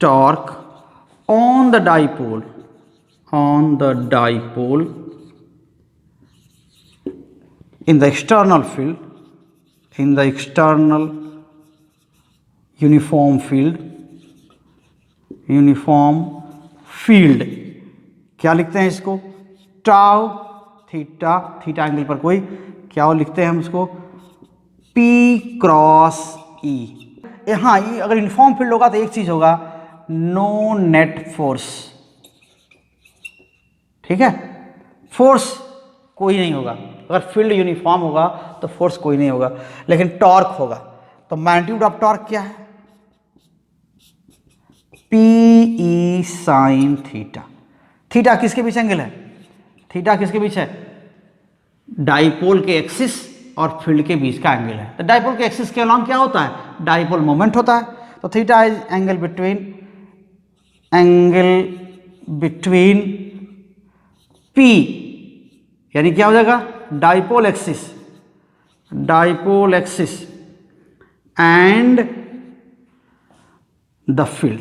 torque on the dipole in the external field, in the external uniform field क्या लिखते हैं इसको, टाउ थीटा, थीटा एंगल पर कोई क्या लिखते हैं हम इसको, P क्रॉस ई। हाँ, ये अगर यूनिफॉर्म फील्ड होगा तो एक चीज होगा, नो नेट फोर्स, ठीक है, फोर्स कोई नहीं होगा। अगर फील्ड यूनिफॉर्म होगा तो फोर्स कोई नहीं होगा, लेकिन टॉर्क होगा। तो मैग्नीट्यूड ऑफ टॉर्क क्या है, P E sine theta. Theta किसके बीच एंगल है, थीटा किसके बीच है, डाइपोल के एक्सिस और फील्ड के बीच का एंगल है। तो डाइपोल के एक्सिस के अलॉन्ग क्या होता है, डाइपोल मोमेंट होता है। तो theta is angle between P, यानी क्या हो जाएगा, dipole axis and the field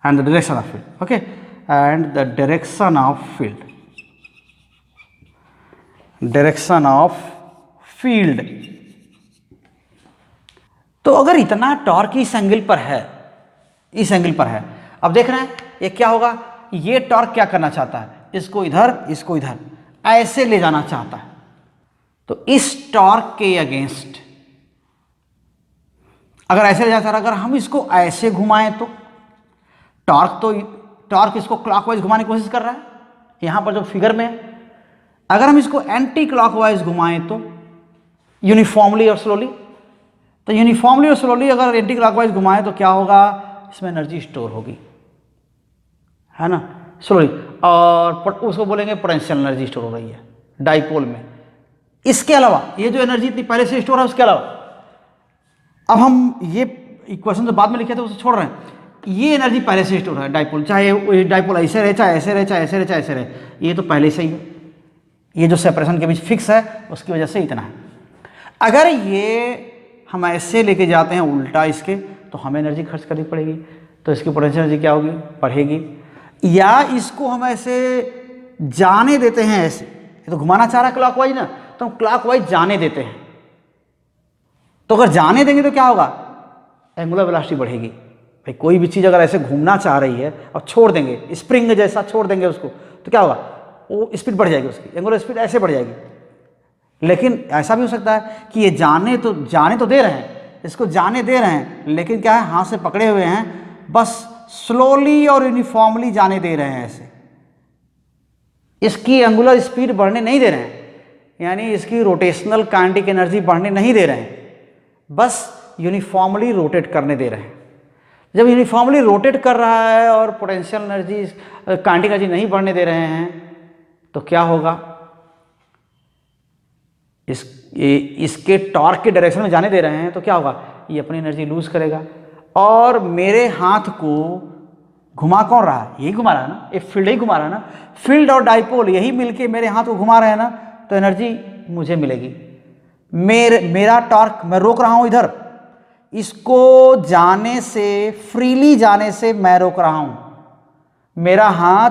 and the direction of field, okay, and the direction of field। तो अगर इतना टॉर्क इस एंगल पर है, अब देख रहे हैं ये क्या होगा, ये टॉर्क क्या करना चाहता है, इसको इधर ऐसे ले जाना चाहता है। तो इस टॉर्क के अगेंस्ट अगर ऐसे ले जाता है, अगर हम इसको ऐसे घुमाएं तो टॉर्क इसको क्लॉकवाइज घुमाने की कोशिश कर रहा है, यहां पर जो फिगर में है। अगर हम इसको एंटी क्लॉकवाइज घुमाएं तो यूनिफॉर्मली और स्लोली, तो यूनिफॉर्मली और स्लोली अगर एंटी क्लॉकवाइज घुमाएं तो क्या होगा, इसमें एनर्जी स्टोर होगी, है ना, स्लोली, और उसको बोलेंगे पोटेंशियल एनर्जी स्टोर हो रही है डाइपोल में। इसके अलावा ये जो एनर्जी इतनी पहले से स्टोर है, उसके अलावा अब हम ये इक्वेशन जो बाद में लिखे थे उसे छोड़ रहे हैं, ये एनर्जी पहले से स्टोर है डाइपोल, चाहे डाइपोल ऐसे रहे, चाहे ऐसे रहे, चाहे ऐसे रहे, चाहे ऐसे रहे, ये तो पहले से ही है। ये जो सेपरेशन के बीच फिक्स है उसकी वजह से इतना है। अगर ये हम ऐसे लेके जाते हैं उल्टा इसके, तो हमें एनर्जी खर्च करनी पड़ेगी, तो इसकी पोटेंशियल एनर्जी क्या होगी, बढ़ेगी। या इसको हम ऐसे जाने देते हैं, ऐसे ये तो घुमाना चाह रहा है क्लॉकवाइज ना, तो हम क्लॉकवाइज जाने देते हैं। तो अगर जाने देंगे तो क्या होगा, एंगुलर वेलोसिटी बढ़ेगी। भाई कोई भी चीज़ अगर ऐसे घूमना चाह रही है और छोड़ देंगे, स्प्रिंग जैसा छोड़ देंगे उसको, तो क्या होगा, वो स्पीड बढ़ जाएगी, उसकी एंगुलर स्पीड ऐसे बढ़ जाएगी। लेकिन ऐसा भी हो सकता है कि ये जाने तो दे रहे हैं, इसको जाने दे रहे हैं, लेकिन क्या है, हाथ से पकड़े हुए हैं, बस स्लोली और यूनिफॉर्मली जाने दे रहे हैं ऐसे, इसकी एंगुलर स्पीड बढ़ने नहीं दे रहे हैं, यानी इसकी रोटेशनल काइनेटिक एनर्जी बढ़ने नहीं दे रहे हैं, बस यूनिफॉर्मली रोटेट करने दे रहे हैं। जब यूनिफॉर्मली रोटेट कर रहा है और पोटेंशियल एनर्जी काइनेटिक एनर्जी नहीं बढ़ने दे रहे हैं, तो क्या होगा, इसके टॉर्क के डायरेक्शन में जाने दे रहे हैं, तो क्या होगा, ये अपनी एनर्जी लूज करेगा। और मेरे हाथ को घुमा कौन रहा है, यही घुमा रहा है ना, ये फील्ड ही घुमा रहा है ना, फील्ड और डाइपोल यही मिलके मेरे हाथ को घुमा रहे हैं ना, तो एनर्जी मुझे मिलेगी। मेरा टॉर्क, मैं रोक रहा हूं इधर, इसको जाने से, फ्रीली जाने से मैं रोक रहा हूं, मेरा हाथ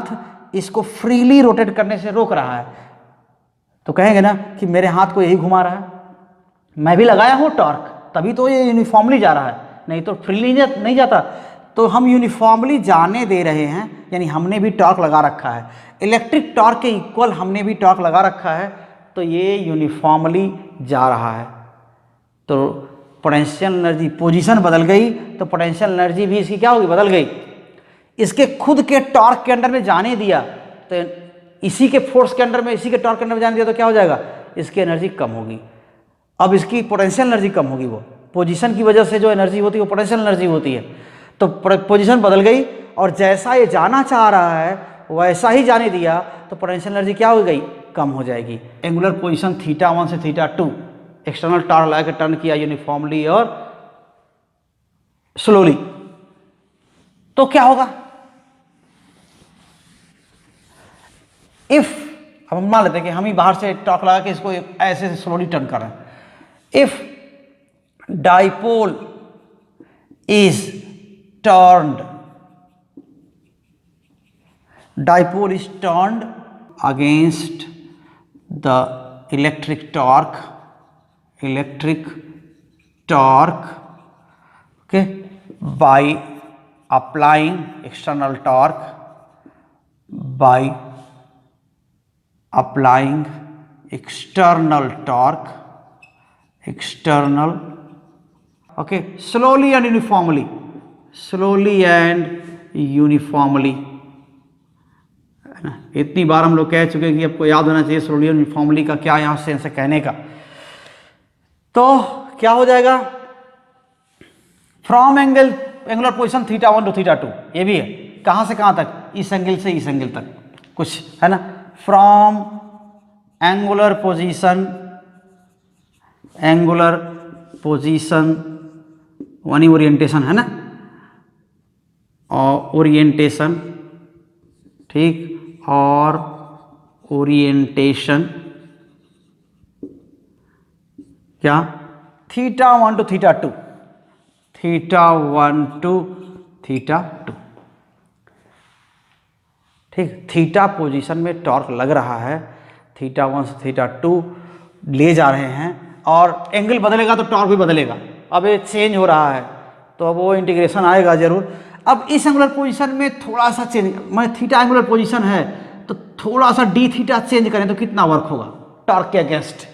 इसको फ्रीली रोटेट करने से रोक रहा है, तो कहेंगे ना कि मेरे हाथ को यही घुमा रहा है, मैं भी लगाया हूं टॉर्क, तभी तो ये यूनिफॉर्मली जा रहा है, नहीं तो फ्रीली नहीं जाता। तो हम यूनिफॉर्मली जाने दे रहे हैं, यानी हमने भी टॉर्क लगा रखा है, इलेक्ट्रिक टॉर्क के इक्वल हमने भी टॉर्क लगा रखा है, तो ये यूनिफॉर्मली जा रहा है। तो पोटेंशियल एनर्जी, पोजीशन बदल गई तो पोटेंशियल एनर्जी भी इसकी क्या होगी, बदल गई। इसके खुद के टॉर्क के अंडर में जाने दिया, तो इसी के फोर्स के अंडर में, इसी के टॉर्क के अंडर में जाने दिया, तो क्या हो जाएगा, इसकी एनर्जी कम होगी। अब इसकी पोटेंशियल एनर्जी कम होगी, वो पोजीशन की वजह से जो एनर्जी होती है वो पोटेंशियल एनर्जी होती है। तो पोजीशन बदल गई, और जैसा ये जाना चाह रहा है वैसा ही जाने दिया, तो पोटेंशियल एनर्जी क्या हो गई, कम हो जाएगी। एंगुलर पोजीशन θ1 से θ2, एक्सटर्नल टॉर्क लगा के टर्न किया यूनिफॉर्मली और स्लोली, तो क्या होगा, इफ, अब हम मान लेते हैं कि हम ही बाहर से टॉर्क लगा के इसको ऐसे स्लोली टर्न कर रहे हैं। If dipole is turned dipole is turned against the electric torque, okay, by applying external torque, okay, slowly and uniformly, है ना। इतनी बार हम लोग कह चुके हैं कि आपको याद होना चाहिए स्लोली एंड यूनिफॉर्मली का क्या यहाँ सेंस है कहने का। तो क्या हो जाएगा, फ्रॉम एंगुलर पोजीशन θ1 टू θ2, ये भी है, कहाँ से कहाँ तक, इस एंगल से इस एंगल तक कुछ, है ना। From angular position Vani orientation, है ना, और ओरिएंटेशन, ठीक, और ओरिएंटेशन क्या, θ1 टू θ2, ठीक। थीटा पोजीशन में टॉर्क लग रहा है, θ1 से θ2 ले जा रहे हैं, और एंगल बदलेगा तो टॉर्क भी बदलेगा। अब ये चेंज हो रहा है तो अब वो इंटीग्रेशन आएगा जरूर। अब इस एंगुलर पोजीशन में थोड़ा सा चेंज, मैं थीटा एंगुलर पोजीशन है तो थोड़ा सा डी थीटा चेंज करें तो कितना वर्क होगा टॉर्क के अगेंस्ट,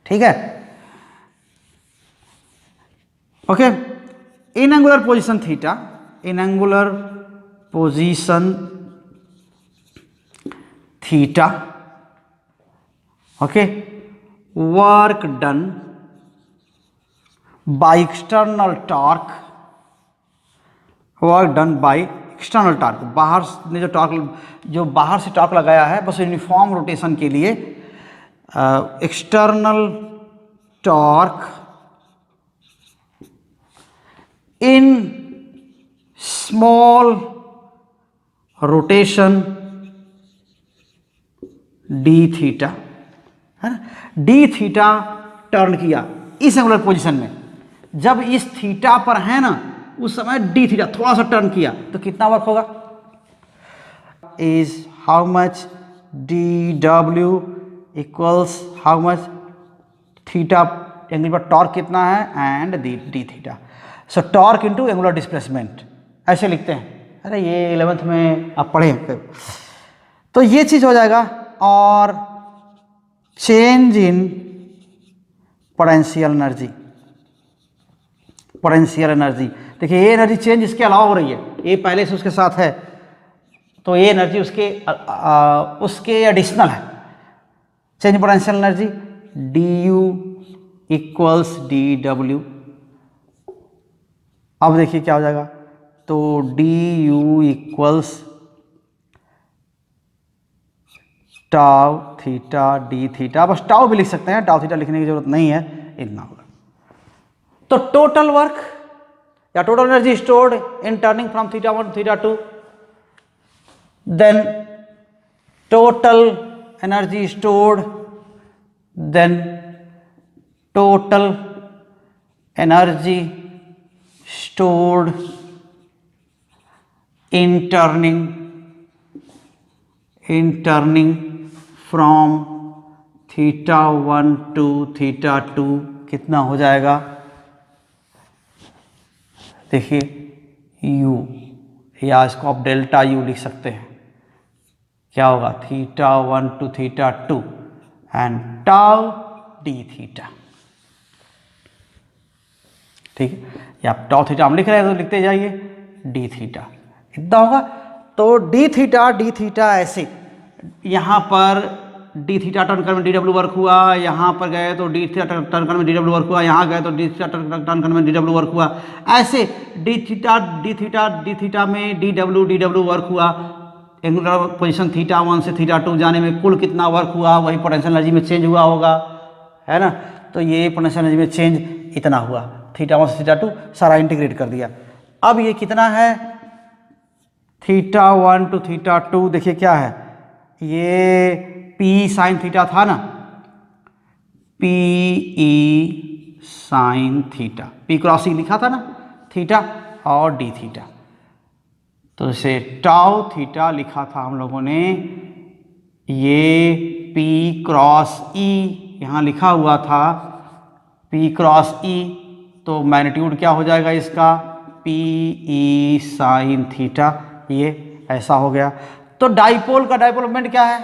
ठीक है। Okay, in angular position theta, in angular position theta, okay, work done by external torque, work done by external torque, बाहर ने जो टॉर्क, जो बाहर से टॉर्क लगाया है बस यूनिफॉर्म रोटेशन के लिए, external torque in small rotation D theta, है ना। डी थीटा टर्न किया इस एंगुलर पोजीशन में, जब इस थीटा पर है ना उस समय डी थीटा थोड़ा सा टर्न किया तो कितना वर्क होगा, is how much D W equals how much theta, angle पर टॉर्क कितना है and D theta, so torque into angular displacement, ऐसे लिखते हैं। अरे ये 11th में आप पढ़े हैं, तो ये चीज हो जाएगा। और चेंज इन पोटेंशियल एनर्जी, देखिए ये एनर्जी चेंज इसके अलावा हो रही है, ये पहले से उसके साथ है तो ये एनर्जी उसके एडिशनल है। Change potential energy D you equals D W. अब देखिए क्या हो जाएगा, तो D you equals tau theta D theta, बस टाउ भी लिख सकते हैं, टाउ थीटा लिखने की जरूरत नहीं है, इतना होगा। तो टोटल वर्क या total energy stored in turning from θ1 to θ2, then total energy stored, then total energy stored in turning from θ1 to θ2 कितना हो जाएगा, देखिए u, या इसको आप डेल्टा u लिख सकते हैं, क्या होगा θ1 to θ2 and tau d theta, ठीक है। या आप टाउ थीटा हम लिख रहे हैं तो लिखते जाइए डी थीटा, इतना होगा। तो डी थीटा ऐसे, यहाँ पर डी थीटा टर्न करने में डी डब्ल्यू वर्क हुआ, यहाँ पर गए तो डी थीटा टर्न करने में डी डब्ल्यू वर्क हुआ, यहाँ गए तो डी थीटा टर्न करने में डी डब्ल्यू वर्क हुआ, ऐसे डी थीटा में डी डब्ल्यू वर्क हुआ। एंगुलर पोजीशन θ1 से θ2 जाने में कुल कितना वर्क हुआ, वही पोटेंशियल एनर्जी में चेंज हुआ होगा, है ना। तो ये पोटेंशियल एनर्जी में चेंज इतना हुआ, θ1 से θ2 सारा इंटीग्रेट कर दिया। अब ये कितना है, θ1 to θ2, देखिए क्या है, ये P साइन थीटा था ना, PE sine theta, P cross E लिखा था ना, थीटा और डी थीटा, तो जैसे टाउ थीटा लिखा था हम लोगों ने, ये P क्रॉस E यहाँ लिखा हुआ था P क्रॉस E, तो मैग्नीट्यूड क्या हो जाएगा इसका, PE साइन थीटा, ये ऐसा हो गया। तो डाइपोल का डाइपोल मोमेंट क्या है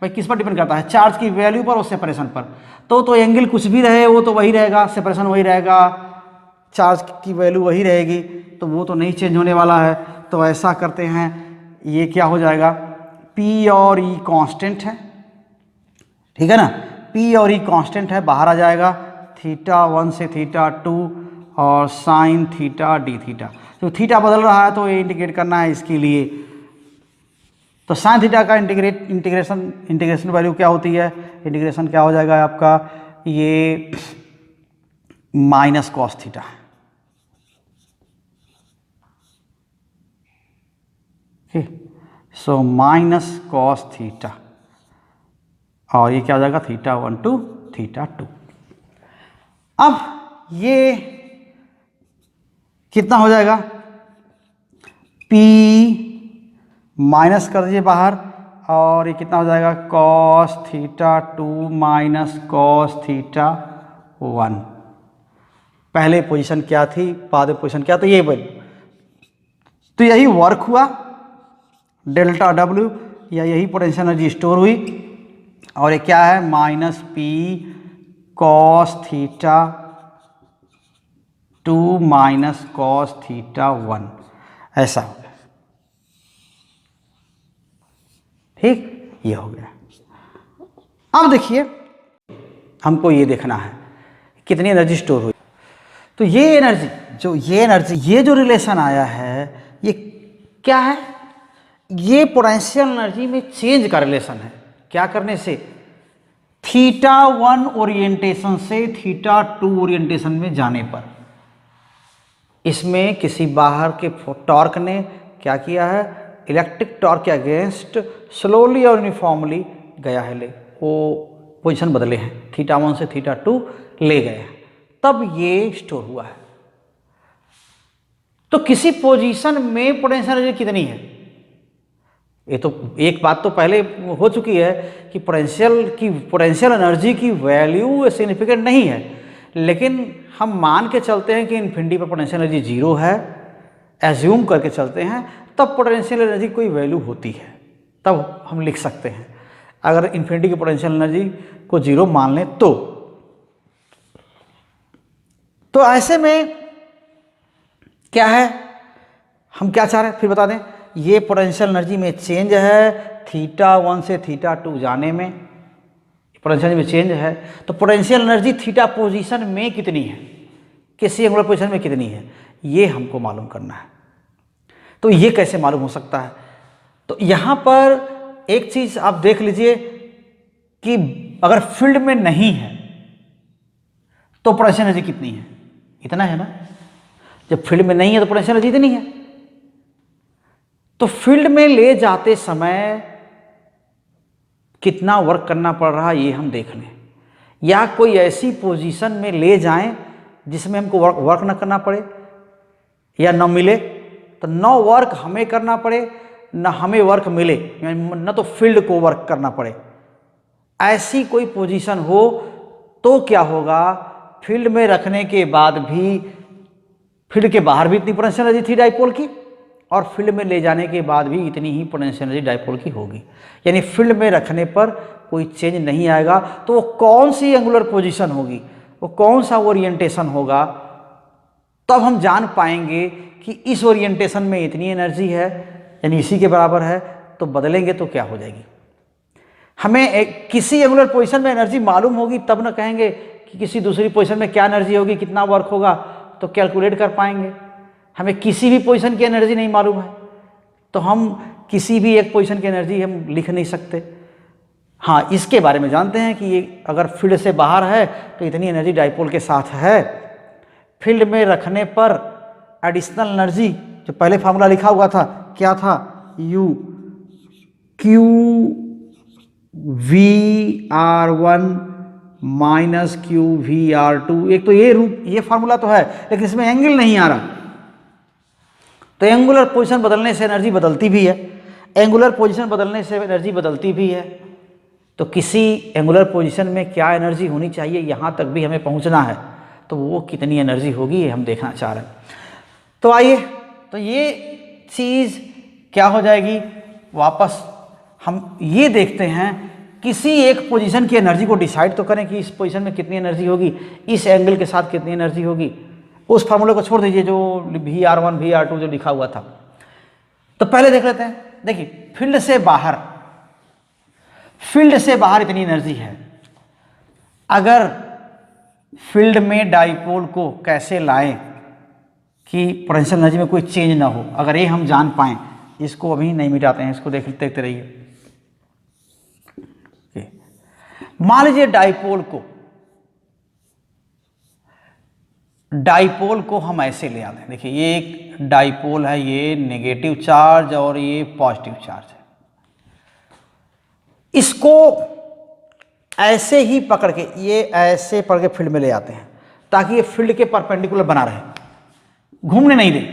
भाई, किस पर डिपेंड करता है, चार्ज की वैल्यू पर और सेपरेशन पर। तो एंगल कुछ भी रहे वो तो वही रहेगा, सेपरेशन वही रहेगा, चार्ज की वैल्यू वही रहेगी, तो वो तो नहीं चेंज होने वाला है। तो ऐसा करते हैं, ये क्या हो जाएगा, P और E कांस्टेंट है, ठीक है ना, P और E कांस्टेंट है, बाहर आ जाएगा थीटा 1 से थीटा 2 और साइन थीटा डी थीटा। तो थीटा बदल रहा है तो ये इंटीग्रेट करना है इसके लिए। तो साइन थीटा का इंटीग्रेशन वैल्यू क्या होती है, इंटीग्रेशन क्या हो जाएगा आपका, ये minus cos theta, so minus cos theta, और ये क्या हो जाएगा थीटा 1 टू थीटा 2। अब ये कितना हो जाएगा, P माइनस कर दीजिए बाहर, और ये कितना हो जाएगा cos theta 2 minus cos theta 1। पहले पोजीशन क्या थी, बाद में पोजीशन क्या, तो ये वैल्यू, तो यही वर्क हुआ डेल्टा W, या यही पोटेंशियल एनर्जी स्टोर हुई, और ये क्या है minus P cos theta 2 minus cos theta 1, ऐसा हो गया, ठीक, ये हो गया। अब देखिए हमको ये देखना है कितनी एनर्जी स्टोर हुई। तो ये एनर्जी ये जो रिलेशन आया है ये क्या है, ये पोटेंशियल एनर्जी में चेंज का रिलेशन है। क्या करने से, थीटा 1 ओरिएंटेशन से थीटा 2 ओरिएंटेशन में जाने पर। इसमें किसी बाहर के टॉर्क ने क्या किया है, इलेक्ट्रिक टॉर्क के अगेंस्ट स्लोली और यूनिफॉर्मली गया है, ले वो पोजीशन बदले हैं, थीटा 1 से थीटा 2 ले गए हैं, तब ये स्टोर हुआ है। तो किसी पोजीशन में पोटेंशियल एनर्जी कितनी है, ये तो एक बात तो पहले हो चुकी है कि पोटेंशियल एनर्जी की वैल्यू सिग्निफिकेंट नहीं है, लेकिन हम मान के चलते हैं कि इन्फिनिटी पर पोटेंशियल एनर्जी जीरो है, एज्यूम करके चलते हैं, तब पोटेंशियल एनर्जी कोई वैल्यू होती है, तब हम लिख सकते हैं। अगर इन्फिनिटी की पोटेंशियल एनर्जी को जीरो मान लें तो ऐसे में क्या है, हम क्या चाह रहे हैं फिर बता दें, ये पोटेंशियल एनर्जी में चेंज है थीटा 1 से थीटा 2 जाने में, पोटेंशियल एनर्जी में चेंज है, तो पोटेंशियल एनर्जी थीटा पोजीशन में कितनी है, किसी एंगुलर पोजीशन में कितनी है, ये हमको मालूम करना है। तो ये कैसे मालूम हो सकता है, तो यहाँ पर एक चीज आप देख लीजिए कि अगर फील्ड में नहीं है तो पोटेंशियल एनर्जी कितनी है, इतना है ना, जब फील्ड में नहीं है तो पोटेंशियल एनर्जी इतनी है। तो फील्ड में ले जाते समय कितना वर्क करना पड़ रहा है ये हम देख लें, या कोई ऐसी पोजीशन में ले जाएं जिसमें हमको वर्क ना करना पड़े या न मिले, तो न वर्क हमें करना पड़े न हमें वर्क मिले, न तो फील्ड को वर्क करना पड़े, ऐसी कोई पोजीशन हो तो क्या होगा, फील्ड में रखने के बाद भी फील्ड के बाहर भी इतनी पोटेंशियल एनर्जी थी डाइपोल की, और फील्ड में ले जाने के बाद भी इतनी ही पोटेंशियल एनर्जी डाइपोल की होगी, यानी फील्ड में रखने पर कोई चेंज नहीं आएगा। तो वो कौन सी एंगुलर पोजीशन होगी, वो कौन सा ओरिएंटेशन होगा, तब हम जान पाएंगे कि इस ओरिएंटेशन में इतनी एनर्जी है, यानी इसी के बराबर है, तो बदलेंगे तो क्या हो जाएगी। हमें किसी एंगुलर पोजीशन में एनर्जी मालूम होगी तब ना कहेंगे कि किसी दूसरी पोजीशन में क्या एनर्जी होगी, कितना वर्क होगा, तो कैलकुलेट कर पाएंगे। हमें किसी भी पोजीशन की एनर्जी नहीं मालूम है तो हम किसी भी एक पोजीशन की एनर्जी हम लिख नहीं सकते। हाँ, इसके बारे में जानते हैं कि ये अगर फील्ड से बाहर है तो इतनी एनर्जी डाइपोल के साथ है, फील्ड में रखने पर एडिशनल एनर्जी जो पहले फार्मूला लिखा हुआ था क्या था, U Q VR1 minus Q VR2, एक तो ये फार्मूला तो है लेकिन इसमें एंगल नहीं आ रहा, तो एंगुलर पोजीशन बदलने से एनर्जी बदलती भी है, एंगुलर पोजीशन बदलने से एनर्जी बदलती भी है। तो किसी एंगुलर पोजीशन में क्या एनर्जी होनी चाहिए, यहाँ तक भी हमें पहुँचना है, तो वो कितनी एनर्जी होगी ये हम देखना चाह रहे हैं। तो आइए, तो ये चीज़ क्या हो जाएगी, वापस हम ये देखते हैं किसी एक पोजीशन की एनर्जी को डिसाइड तो करें कि इस पोजीशन में कितनी एनर्जी होगी, इस एंगल के साथ कितनी एनर्जी होगी। उस फार्मूले को छोड़ दीजिए जो VR1 VR2 जो लिखा हुआ था। तो पहले देख लेते हैं। देखिए, फील्ड से बाहर इतनी एनर्जी है। अगर फील्ड में डाइपोल को कैसे लाएं कि पोटेंशियल एनर्जी में कोई चेंज ना हो, अगर ये हम जान पाएं, इसको अभी नहीं मिटाते हैं, इसको देखते रहिए। मान लीजिए डाइपोल को हम ऐसे ले आते हैं। देखिए, ये एक डाइपोल है, ये नेगेटिव चार्ज और ये पॉजिटिव चार्ज है। इसको ऐसे ही पकड़ के, ये ऐसे पकड़ के फील्ड में ले आते हैं ताकि ये फील्ड के परपेंडिकुलर बना रहे, घूमने नहीं दें,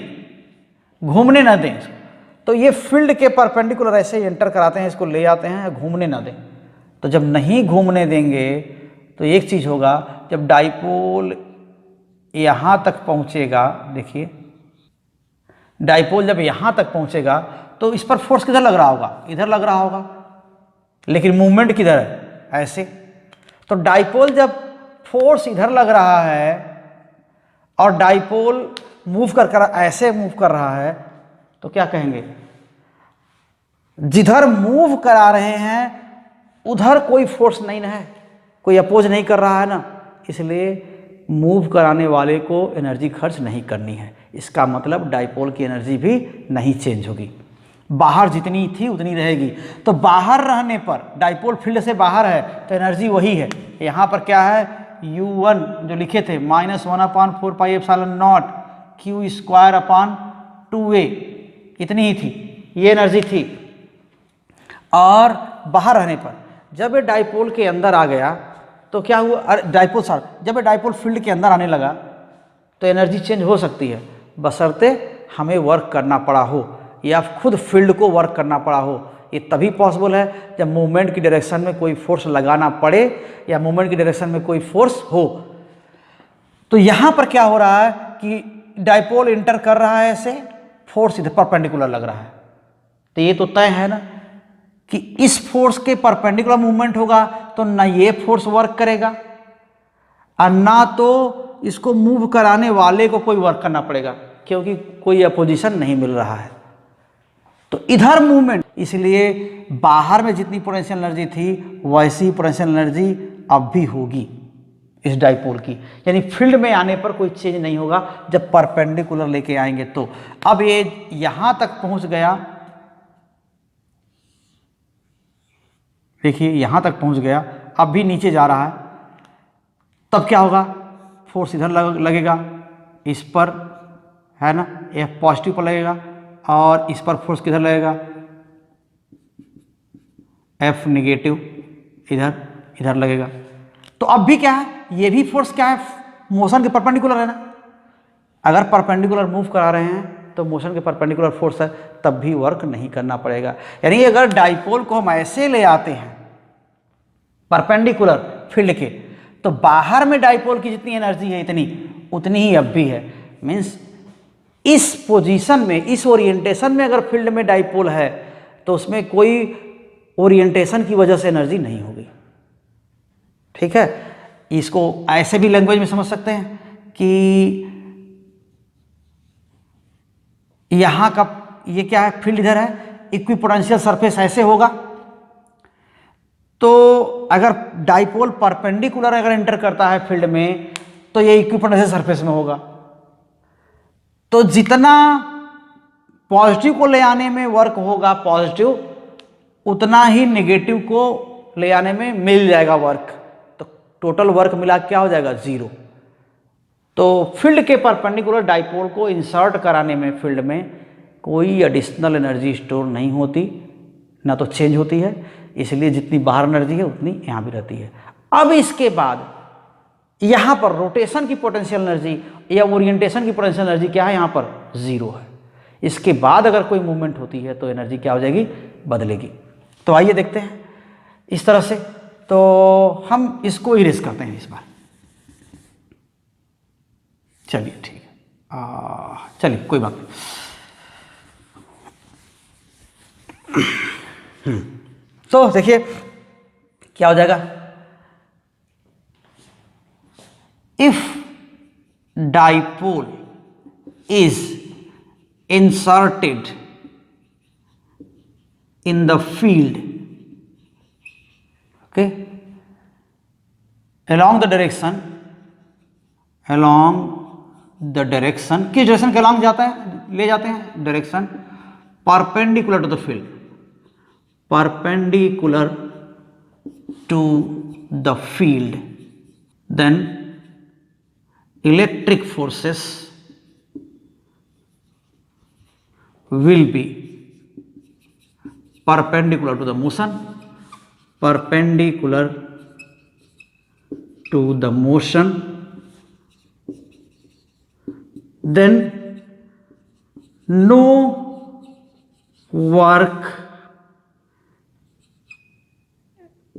घूमने ना दें इसको। तो ये फील्ड के परपेंडिकुलर ऐसे एंटर कराते हैं, इसको ले आते हैं, घूमने ना दें। तो जब नहीं घूमने देंगे तो एक चीज़ होगा, जब डाइपोल यहाँ तक पहुँचेगा, देखिए डाइपोल जब यहाँ तक पहुँचेगा तो इस पर फोर्स किधर लग रहा होगा, इधर लग रहा होगा, लेकिन मूवमेंट किधर है, ऐसे। तो डाइपोल जब फोर्स इधर लग रहा है और डाइपोल मूव कर ऐसे मूव कर रहा है, तो क्या कहेंगे, जिधर मूव करा रहे हैं उधर कोई फोर्स नहीं ना है, कोई अपोज नहीं कर रहा है ना, इसलिए मूव कराने वाले को एनर्जी खर्च नहीं करनी है। इसका मतलब डाइपोल की एनर्जी भी नहीं चेंज होगी, बाहर जितनी थी उतनी रहेगी। तो बाहर रहने पर, डाइपोल फील्ड से बाहर है तो एनर्जी वही है। यहाँ पर क्या है, U1 जो लिखे थे -1/4πε0 Q²/2a, इतनी ही थी, ये एनर्जी थी। और बाहर रहने पर जब ये डाइपोल के अंदर आ गया तो क्या हुआ, जब ये डाइपोल फील्ड के अंदर आने लगा तो एनर्जी चेंज हो सकती है, बशर्ते हमें वर्क करना पड़ा हो या खुद फील्ड को वर्क करना पड़ा हो। ये तभी पॉसिबल है जब मूवमेंट की डायरेक्शन में कोई फोर्स लगाना पड़े या मूवमेंट की डायरेक्शन में कोई फोर्स हो। तो यहाँ पर क्या हो रहा है कि डाइपोल इंटर कर रहा है ऐसे, फोर्स इधर परपेंडिकुलर लग रहा है। तो ये तो तय है ना कि इस फोर्स के परपेंडिकुलर मूवमेंट होगा तो ना ये फोर्स वर्क करेगा और ना तो इसको मूव कराने वाले को कोई वर्क करना पड़ेगा, क्योंकि कोई अपोजिशन नहीं मिल रहा है। तो इधर मूवमेंट, इसलिए बाहर में जितनी पोटेंशियल एनर्जी थी वैसी पोटेंशियल एनर्जी अब भी होगी इस डाइपोल की, यानी फील्ड में आने पर कोई चेंज नहीं होगा जब परपेंडिकुलर लेके आएंगे। तो अब ये यहां तक पहुंच गया, देखिए यहां तक पहुंच गया, अब भी नीचे जा रहा है, तब क्या होगा, फोर्स इधर लगेगा, इस पर है ना, F पॉजिटिव पर लगेगा और इस पर फोर्स किधर लगेगा, F नेगेटिव इधर लगेगा। तो अब भी क्या है, ये भी फोर्स क्या है, मोशन के परपेंडिकुलर है ना। अगर परपेंडिकुलर मूव करा रहे हैं तो मोशन के परपेंडिकुलर फोर्स है, तब भी वर्क नहीं करना पड़ेगा। यानी अगर डाइपोल को हम ऐसे ले आते हैं परपेंडिकुलर फील्ड के, तो बाहर में डाइपोल की जितनी एनर्जी है उतनी ही अब भी है। मीन्स इस पोजीशन में, इस ओरिएंटेशन में अगर फील्ड में डाइपोल है तो उसमें कोई ओरिएंटेशन की वजह से एनर्जी नहीं होगी। ठीक है, इसको ऐसे भी लैंग्वेज में समझ सकते हैं कि यहां का ये क्या है, फील्ड इधर है, इक्विपोटेंशियल सरफेस ऐसे होगा। तो अगर डाइपोल परपेंडिकुलर अगर एंटर करता है फील्ड में तो ये इक्विपोटेंशियल सरफेस में होगा। तो जितना पॉजिटिव को ले आने में वर्क होगा पॉजिटिव, उतना ही नेगेटिव को ले आने में मिल जाएगा वर्क। तो टोटल वर्क मिला क्या हो जाएगा, 0। तो फील्ड के परपेंडिकुलर डाइपोल को इंसर्ट कराने में फील्ड में कोई एडिशनल एनर्जी स्टोर नहीं होती, ना तो चेंज होती है, इसलिए जितनी बाहर एनर्जी है उतनी यहाँ भी रहती है। अब इसके बाद यहाँ पर रोटेशन की पोटेंशियल एनर्जी या ओरिएंटेशन की पोटेंशियल एनर्जी क्या है, यहाँ पर 0 है। इसके बाद अगर कोई मूवमेंट होती है तो एनर्जी क्या हो जाएगी, बदलेगी। तो आइए देखते हैं इस तरह से। तो हम इसको इरेज करते हैं इस बार। चलिए ठीक है, चलिए कोई बात नहीं। तो देखिए क्या हो जाएगा, if dipole is inserted in the field, okay, along the direction, किस डायरेक्शन के along जाता है, ले जाते हैं, direction perpendicular to the field, perpendicular to the field, then electric forces will be perpendicular to the motion, perpendicular to the motion, then no work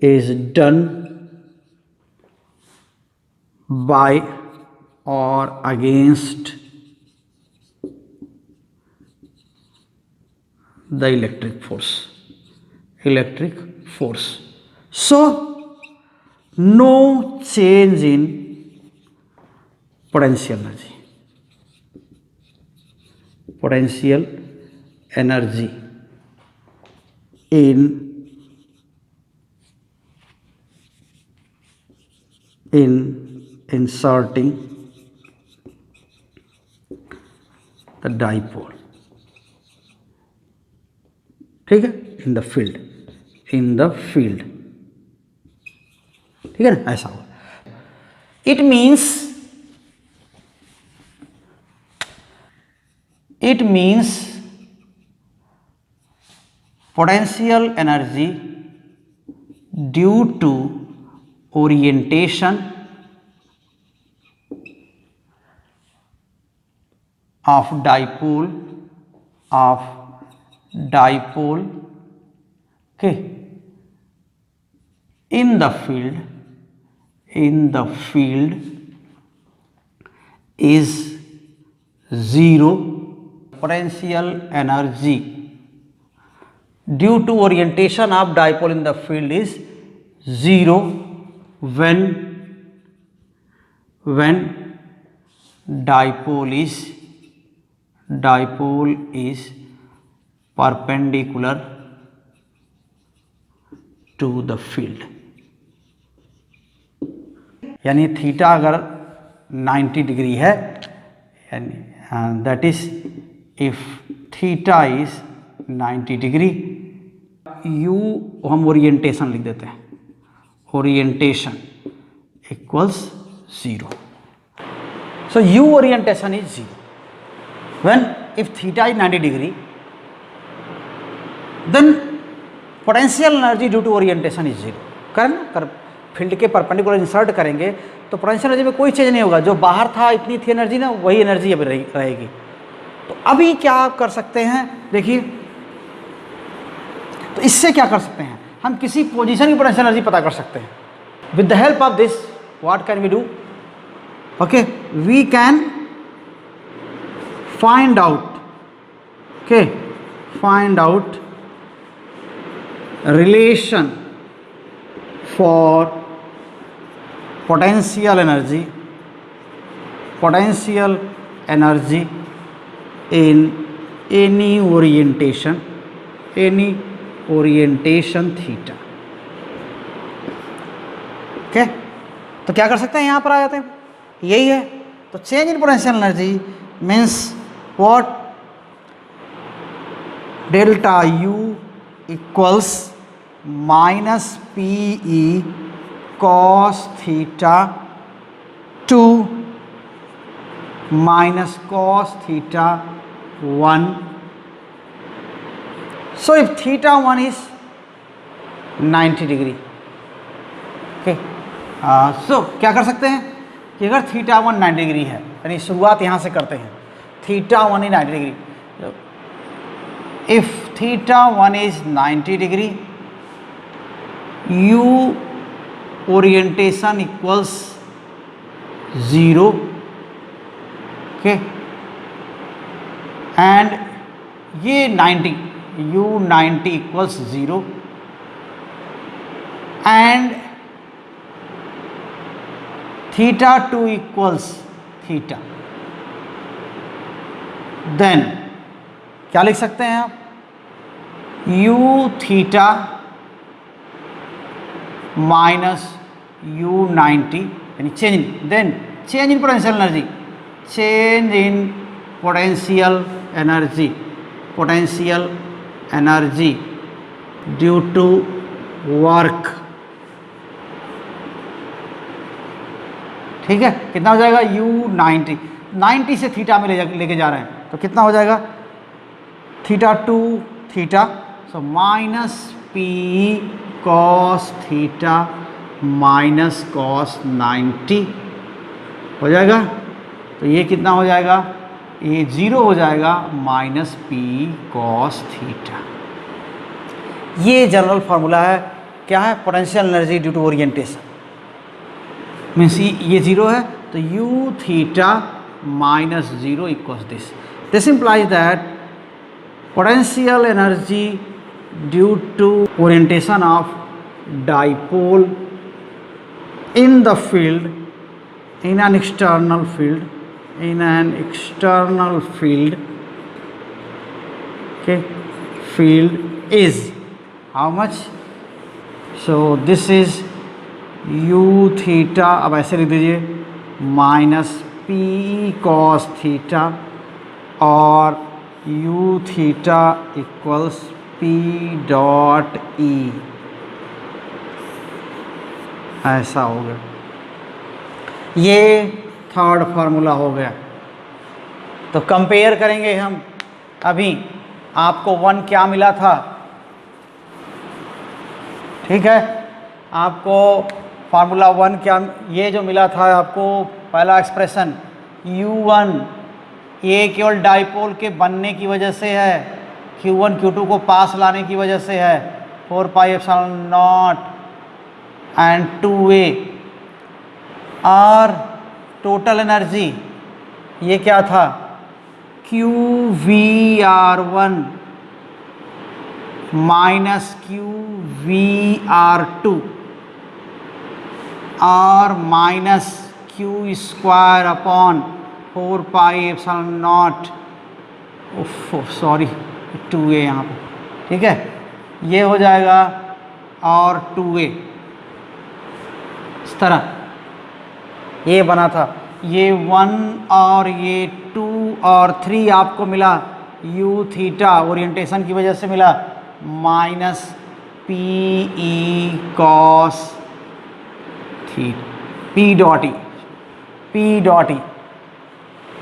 is done by or against the electric force. So no change in potential energy in inserting the dipole, ठीक है, इन द फील्ड, ठीक है ना, ऐसा होगा। It means potential energy due to orientation of dipole, okay, in the field is zero. Potential energy due to orientation of dipole in the field is zero when dipole is perpendicular to the field, यानी थीटा अगर 90 डिग्री है, यानी that is if theta is 90 degree, you हम ओरिएंटेशन लिख देते हैं, orientation equals 0. So u orientation is 0 when if theta is 90 degree, then potential energy due to orientation is 0. करें फील्ड के परपेंडिकुलर इंसर्ट करेंगे तो पोटेंशियल एनर्जी में कोई चेंज नहीं होगा, जो बाहर था इतनी थी एनर्जी ना, वही एनर्जी अभी रहेगी। तो अभी क्या आप कर सकते हैं, देखिए, तो इससे क्या कर सकते हैं, हम किसी पोजीशन की पोटेंशियल एनर्जी पता कर सकते हैं। With the help of this what can we do, okay, we can find out relation for potential energy in any orientation theta, okay। तो क्या कर सकते हैं, यहाँ पर आ जाते हैं, यही है। तो change in potential energy means what, delta U equals minus P E cos theta 2 minus cos theta 1. So if theta 1 is 90 degree, okay, so क्या कर सकते हैं कि अगर थीटा 1 90 डिग्री है, यानी शुरुआत यहाँ से करते हैं, theta 1 he 90 degree, if theta 1 is 90 degree, u orientation equals 0, okay, and ये 90 u 90 equals 0 and theta 2 equals theta, then क्या लिख सकते हैं आप, u थीटा माइनस u 90 यानी change, then change in potential energy, change in potential energy, potential energy due to work, ठीक है। कितना हो जाएगा, u 90, 90 से थीटा में लेके जा रहे हैं तो कितना हो जाएगा, theta 2 theta, so minus P cos theta minus cos 90 हो जाएगा। तो ये कितना हो जाएगा, ये 0 हो जाएगा, माइनस पी कॉस थीटा। ये जनरल फार्मूला है, क्या है, potential energy due to orientation, means ये 0 है तो u theta minus 0 equals this, this implies that potential energy due to orientation of dipole in the field, in an external field, in an external field, okay, field is how much, so this is u theta, अब ऐसे लिख दीजिए, माइनस पी कॉस थीटा और u theta equals p dot E, ऐसा हो गया। ये थर्ड फार्मूला हो गया। तो कंपेयर करेंगे हम, अभी आपको 1 क्या मिला था, ठीक है, आपको फार्मूला 1 क्या, ये जो मिला था आपको पहला एक्सप्रेशन u1, ये केवल डाइपोल के बनने की वजह से है, q1 q2 को पास लाने की वजह से है, 4 pi epsilon not and 2a, और टोटल एनर्जी ये क्या था, QVR1 माइनस QVR2 और minus q square upon 4 pi epsilon not, sorry 2a यहाँ पे, ठीक है, ये हो जाएगा और 2a, इस तरह ये बना था। ये 1 और ये 2 और 3 आपको मिला u थीटा ओरिएंटेशन की वजह से मिला, माइनस पी ई कॉस थी P dot E, P dot E,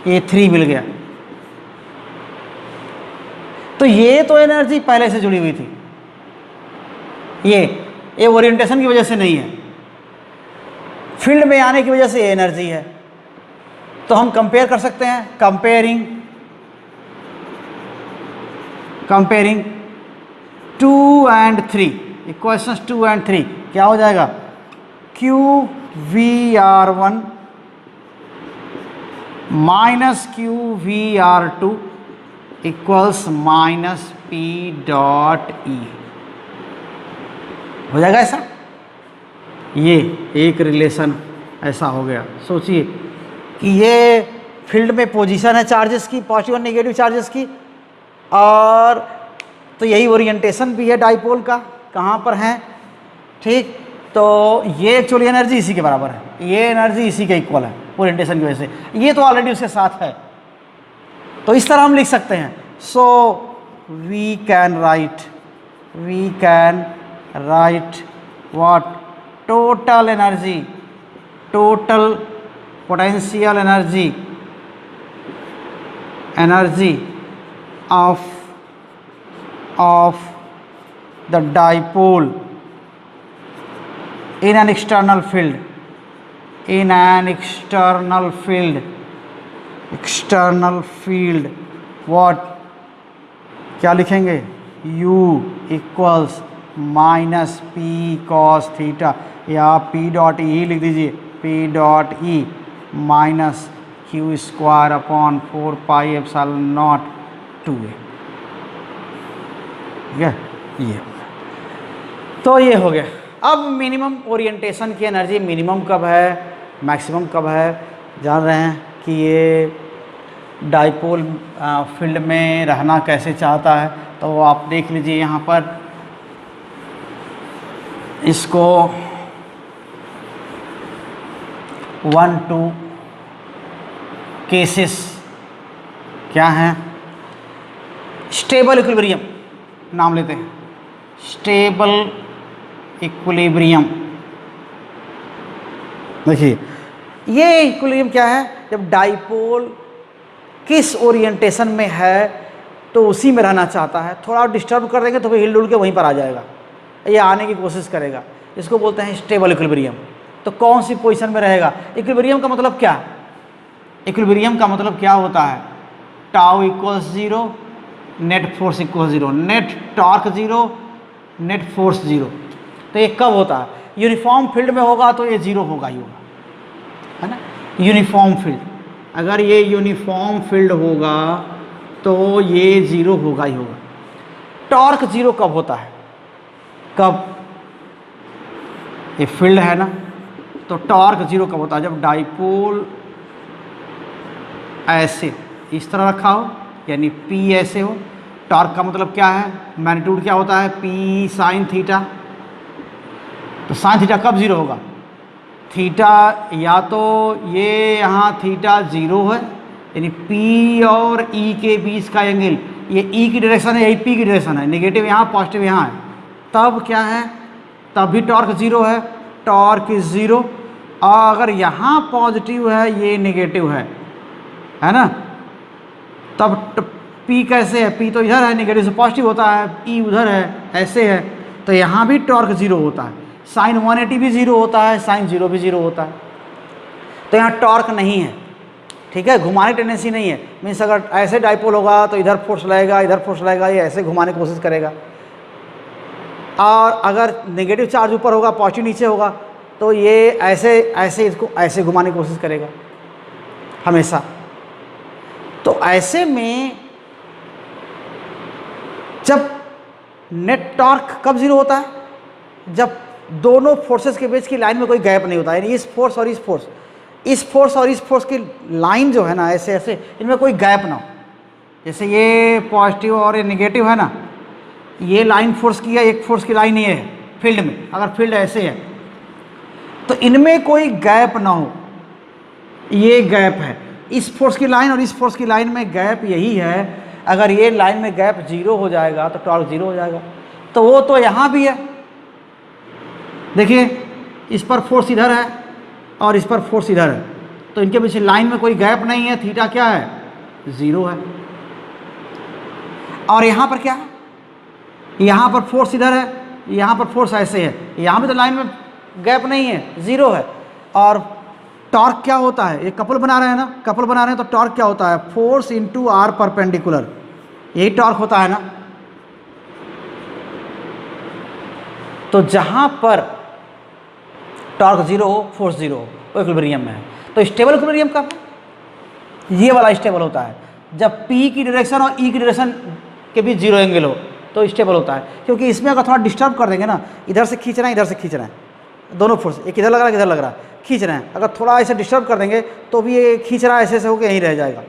ये 3 मिल गया। तो ये तो एनर्जी पहले से जुड़ी हुई थी, ये ओरिएंटेशन की वजह से नहीं है, फील्ड में आने की वजह से ये एनर्जी है। तो हम कंपेयर कर सकते हैं, कंपेयरिंग 2 and 3, इक्वेशंस 2 and 3 क्या हो जाएगा, QVR1 minus QVR2 equals minus P dot E, हो जाएगा ऐसा। ये एक रिलेशन ऐसा हो गया। सोचिए कि ये फील्ड में पोजीशन है चार्जेस की, पॉजिटिव और नेगेटिव चार्जेस की, और तो यही ओरिएंटेशन भी है डाइपोल का, कहाँ पर है, ठीक। तो ये एक्चुअली एनर्जी इसी के बराबर है, ये एनर्जी इसी के इक्वल है ओरिएंटेशन की वजह से, ये तो ऑलरेडी उसके साथ है। तो इस तरह हम लिख सकते हैं। So we can write what, total energy, total potential energy of the dipole in an external field, what क्या लिखेंगे, u equals minus P cos theta, या पी डॉट ई लिख दीजिए, P dot E minus Q square upon 4 pi epsilon not 2a। ठीक है, ये तो ये हो गया। अब मिनिमम ओरिएंटेशन की एनर्जी मिनिमम कब है, मैक्सिमम कब है, जान रहे हैं कि ये डाइपोल फील्ड में रहना कैसे चाहता है। तो आप देख लीजिए यहाँ पर, इसको 1-2 केसेस क्या हैं, स्टेबल इक्विलिब्रियम नाम लेते हैं, स्टेबल इक्विलिब्रियम। देखिए ये इक्विलिब्रियम क्या है, जब डाइपोल किस ओरिएंटेशन में है तो उसी में रहना चाहता है, थोड़ा डिस्टर्ब कर देंगे तो फिर हिल डुल के वहीं पर आ जाएगा, ये आने की कोशिश करेगा, इसको बोलते हैं स्टेबल इक्विलिब्रियम। तो कौन सी पोजीशन में रहेगा, इक्विलिब्रियम का मतलब क्या, इक्विलिब्रियम का मतलब क्या होता है, tau equals 0, net force equal 0, net torque 0, net force 0। तो ये कब होता है, यूनिफॉर्म फील्ड में होगा तो ये 0 होगा ही होगा, है ना। यूनिफॉर्म फील्ड, अगर ये यूनिफॉर्म फील्ड होगा तो ये 0 होगा ही होगा। टॉर्क 0 कब होता है, कब, ये फील्ड है ना, तो टॉर्क 0 कब होता है, जब डाइपोल ऐसे इस तरह रखा हो, यानी P ऐसे हो। टॉर्क का मतलब क्या है, मैग्नीट्यूड क्या होता है, P साइन थीटा। तो साइन थीटा कब 0 होगा, थीटा या तो ये यहाँ थीटा 0 है, यानी P और E के बीच का एंगल, ये E की डायरेक्शन है, यही P की डायरेक्शन है, नेगेटिव यहाँ पॉजिटिव यहाँ है, तब क्या है, तब भी टॉर्क 0 है, टॉर्क इज 0। और अगर यहाँ पॉजिटिव है ये नेगेटिव है ना, तब P कैसे है, P तो इधर है, नेगेटिव से पॉजिटिव होता है, E उधर है, ऐसे है, तो यहाँ भी टॉर्क 0 होता है। साइन 180 भी 0 होता है, साइन 0 भी 0 होता है। तो यहाँ टॉर्क नहीं है, ठीक है, घुमाने की टेंडेंसी नहीं है। मीन्स अगर ऐसे डाइपोल होगा तो इधर फोर्स लगेगा, इधर फोर्स लगेगा, ये ऐसे घुमाने की कोशिश करेगा। और अगर नेगेटिव चार्ज ऊपर होगा, पॉजिटिव नीचे होगा, तो ये ऐसे ऐसे इसको ऐसे घुमाने की कोशिश करेगा हमेशा। तो ऐसे में जब नेट टॉर्क कब 0 होता है, जब दोनों फोर्सेस के बीच की लाइन में कोई गैप नहीं होता है, यानी इस फोर्स और इस फोर्स, इस फोर्स और इस फोर्स की लाइन जो है ना, ऐसे ऐसे इनमें कोई गैप ना हो। जैसे ये पॉजिटिव और ये नेगेटिव है ना, ये लाइन फोर्स की है, एक फोर्स की लाइन ये है फील्ड में, अगर फील्ड ऐसे है तो इनमें कोई गैप ना हो, ये गैप है, इस फोर्स की लाइन और इस फोर्स की लाइन में गैप यही है। अगर ये लाइन में गैप 0 हो जाएगा तो टॉर्क 0 हो जाएगा। तो वो तो यहाँ भी है, देखिए इस पर फोर्स इधर है और इस पर फोर्स इधर है, तो इनके पीछे लाइन में कोई गैप नहीं है, थीटा क्या है, 0 है। और यहाँ पर क्या है, यहाँ पर फोर्स इधर है, यहाँ पर फोर्स ऐसे है, यहाँ भी तो लाइन में गैप नहीं है, 0 है। और टॉर्क क्या होता है, ये कपल बना रहे हैं ना, कपल बना रहे हैं, तो टॉर्क क्या होता है, फोर्स इंटू आर परपेंडिकुलर, यही टॉर्क होता है ना। तो जहाँ पर टॉर्क 0 हो, फोर्स 0 हो, वो इक्विलिब्रियम में है। तो स्टेबल इक्विलिब्रियम कब है, ये वाला स्टेबल होता है जब P की डायरेक्शन और E की डायरेक्शन के बीच 0 एंगल हो, तो स्टेबल होता है। क्योंकि इसमें अगर थोड़ा डिस्टर्ब कर देंगे ना, इधर से खींच रहे हैं, इधर से खींच रहे हैं, दोनों फोर्स, एक इधर लग रहा है, इधर लग रहा है, खींच रहे हैं, अगर थोड़ा ऐसे डिस्टर्ब कर देंगे तो भी ये खींच रहा है, ऐसे ऐसे होकर यहीं रह जाएगा।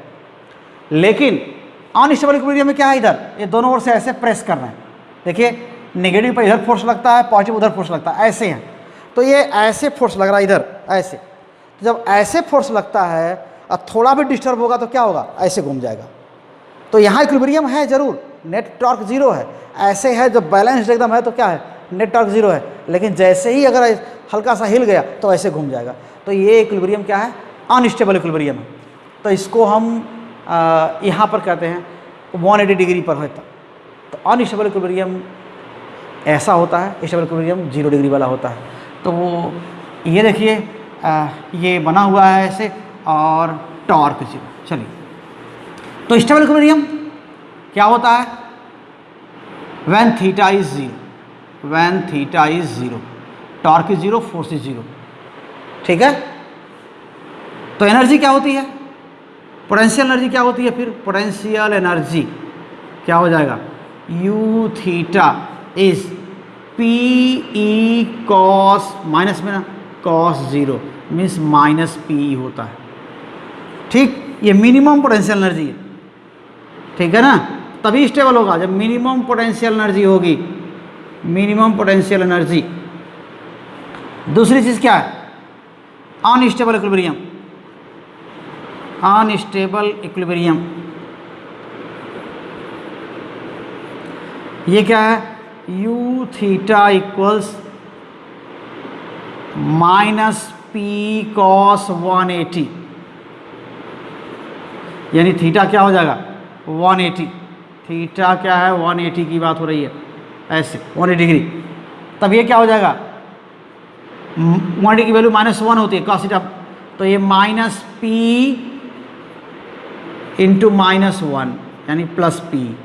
लेकिन अनस्टेबल इक्विलिब्रियम में क्या है, इधर ये दोनों ओर से ऐसे प्रेस कर रहे हैं, देखिए नेगेटिव पर इधर फोर्स लगता है, पॉजिटिव उधर फोर्स लगता है, ऐसे हैं, तो ये ऐसे फोर्स लग रहा है इधर ऐसे। तो जब ऐसे फोर्स लगता है और थोड़ा भी डिस्टर्ब होगा तो क्या होगा, ऐसे घूम जाएगा। तो यहाँ इक्विलिब्रियम है जरूर, नेट टॉर्क 0 है, ऐसे है जब बैलेंस्ड एकदम है तो क्या है, नेट टॉर्क 0 है। लेकिन जैसे ही अगर हल्का सा हिल गया तो ऐसे घूम जाएगा। तो ये इक्विलिब्रियम क्या है, अनस्टेबल इक्विलिब्रियम है। तो इसको हम यहाँ पर कहते हैं 180 डिग्री पर है। तो अनस्टेबल इक्विलिब्रियम ऐसा होता है, स्टेबल इक्विलिब्रियम 0 डिग्री वाला होता है। तो वो ये देखिए ये बना हुआ है ऐसे, और टॉर्क 0। चलिए, तो स्टेबल इक्विलिब्रियम क्या होता है, when theta is zero, when theta is zero, torque is zero, force is zero. ठीक है, तो एनर्जी क्या होती है, पोटेंशियल एनर्जी क्या होती है, फिर पोटेंशियल एनर्जी क्या हो जाएगा, you theta is P E cos, minus में ना cos zero means minus P होता है। ठीक, ये मिनिमम पोटेंशियल एनर्जी है। ठीक है ना, तभी स्टेबल होगा जब मिनिमम पोटेंशियल एनर्जी होगी, मिनिमम पोटेंशियल एनर्जी। दूसरी चीज़ क्या है, अनस्टेबल इक्विलिब्रियम, अनस्टेबल इक्विलिब्रियम। ये क्या है, you theta equals minus P cos 180, यानी थीटा क्या हो जाएगा 180, थीटा क्या है 180 की बात हो रही है, ऐसे 180 डिग्री। तब ये क्या हो जाएगा, 180 की वैल्यू -1 होती है cos थीटा, तो ये माइनस पी इंटू -1 यानी प्लस पी।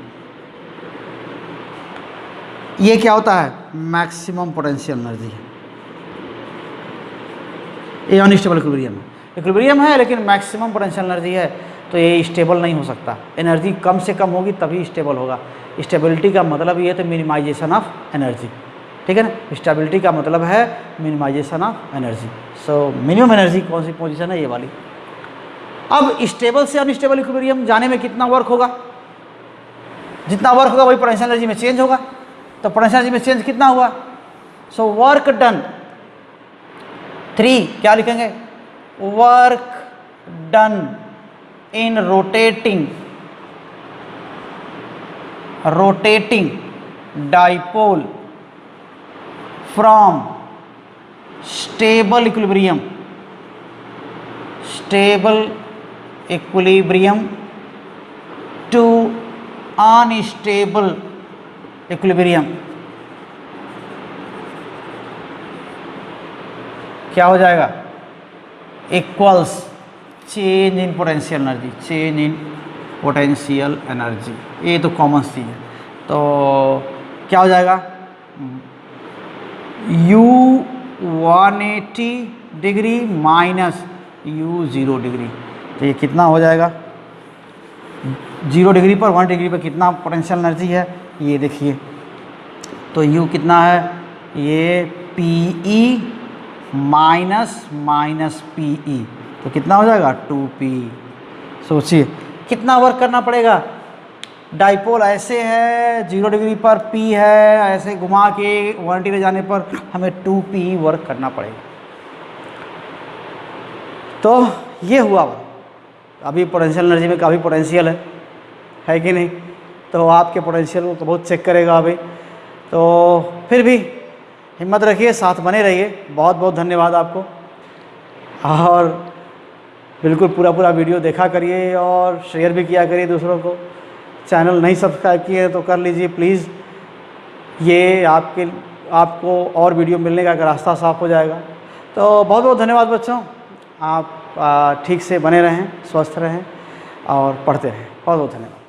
ये क्या होता है, मैक्सिमम पोटेंशियल एनर्जी है। ये अनस्टेबल इक्विलिब्रियम है, इक्विलिब्रियम है लेकिन मैक्सिमम पोटेंशियल एनर्जी है, तो ये स्टेबल नहीं हो सकता। एनर्जी कम से कम होगी तभी स्टेबल होगा। स्टेबिलिटी का मतलब ये है मिनिमाइजेशन ऑफ एनर्जी। ठीक है ना, स्टेबिलिटी का मतलब है minimization of energy. So minimum energy कौन सी पोजीशन है, ये वाली। अब स्टेबल से अनस्टेबल इक्विलिब्रियम जाने में कितना वर्क होगा, जितना वर्क होगा वही पोटेंशियल एनर्जी में चेंज होगा। तो पोटेंशियल एनर्जी में चेंज कितना हुआ, सो वर्क डन 3, क्या लिखेंगे, work done in rotating dipole from stable equilibrium to unstable equilibrium. क्या हो जाएगा, equals change in potential energy, change in potential energy. ये तो कॉमन चीज़ है। तो क्या हो जाएगा, u 180 degree minus u 0 degree. तो ये कितना हो जाएगा, 0 डिग्री पर 1 डिग्री पर कितना पोटेंशियल एनर्जी है, ये देखिए। तो u कितना है, ये PE माइनस PE, तो कितना हो जाएगा 2P। सोचिए कितना वर्क करना पड़ेगा, डाइपोल ऐसे है 0 डिग्री पर P है, ऐसे घुमा के 180 ले जाने पर हमें 2P वर्क करना पड़ेगा। तो ये हुआ, अभी पोटेंशियल एनर्जी में काफ़ी पोटेंशियल है कि नहीं, तो आपके पोटेंशियल को बहुत चेक करेगा अभी। तो फिर भी हिम्मत रखिए, साथ बने रहिए। बहुत बहुत धन्यवाद आपको, और बिल्कुल पूरा वीडियो देखा करिए और शेयर भी किया करिए दूसरों को। चैनल नहीं सब्सक्राइब किए तो कर लीजिए प्लीज़, ये आपको और वीडियो मिलने का रास्ता साफ हो जाएगा। तो बहुत बहुत धन्यवाद बच्चों, आप ठीक से बने रहें, स्वस्थ रहें और पढ़ते रहें। बहुत बहुत धन्यवाद।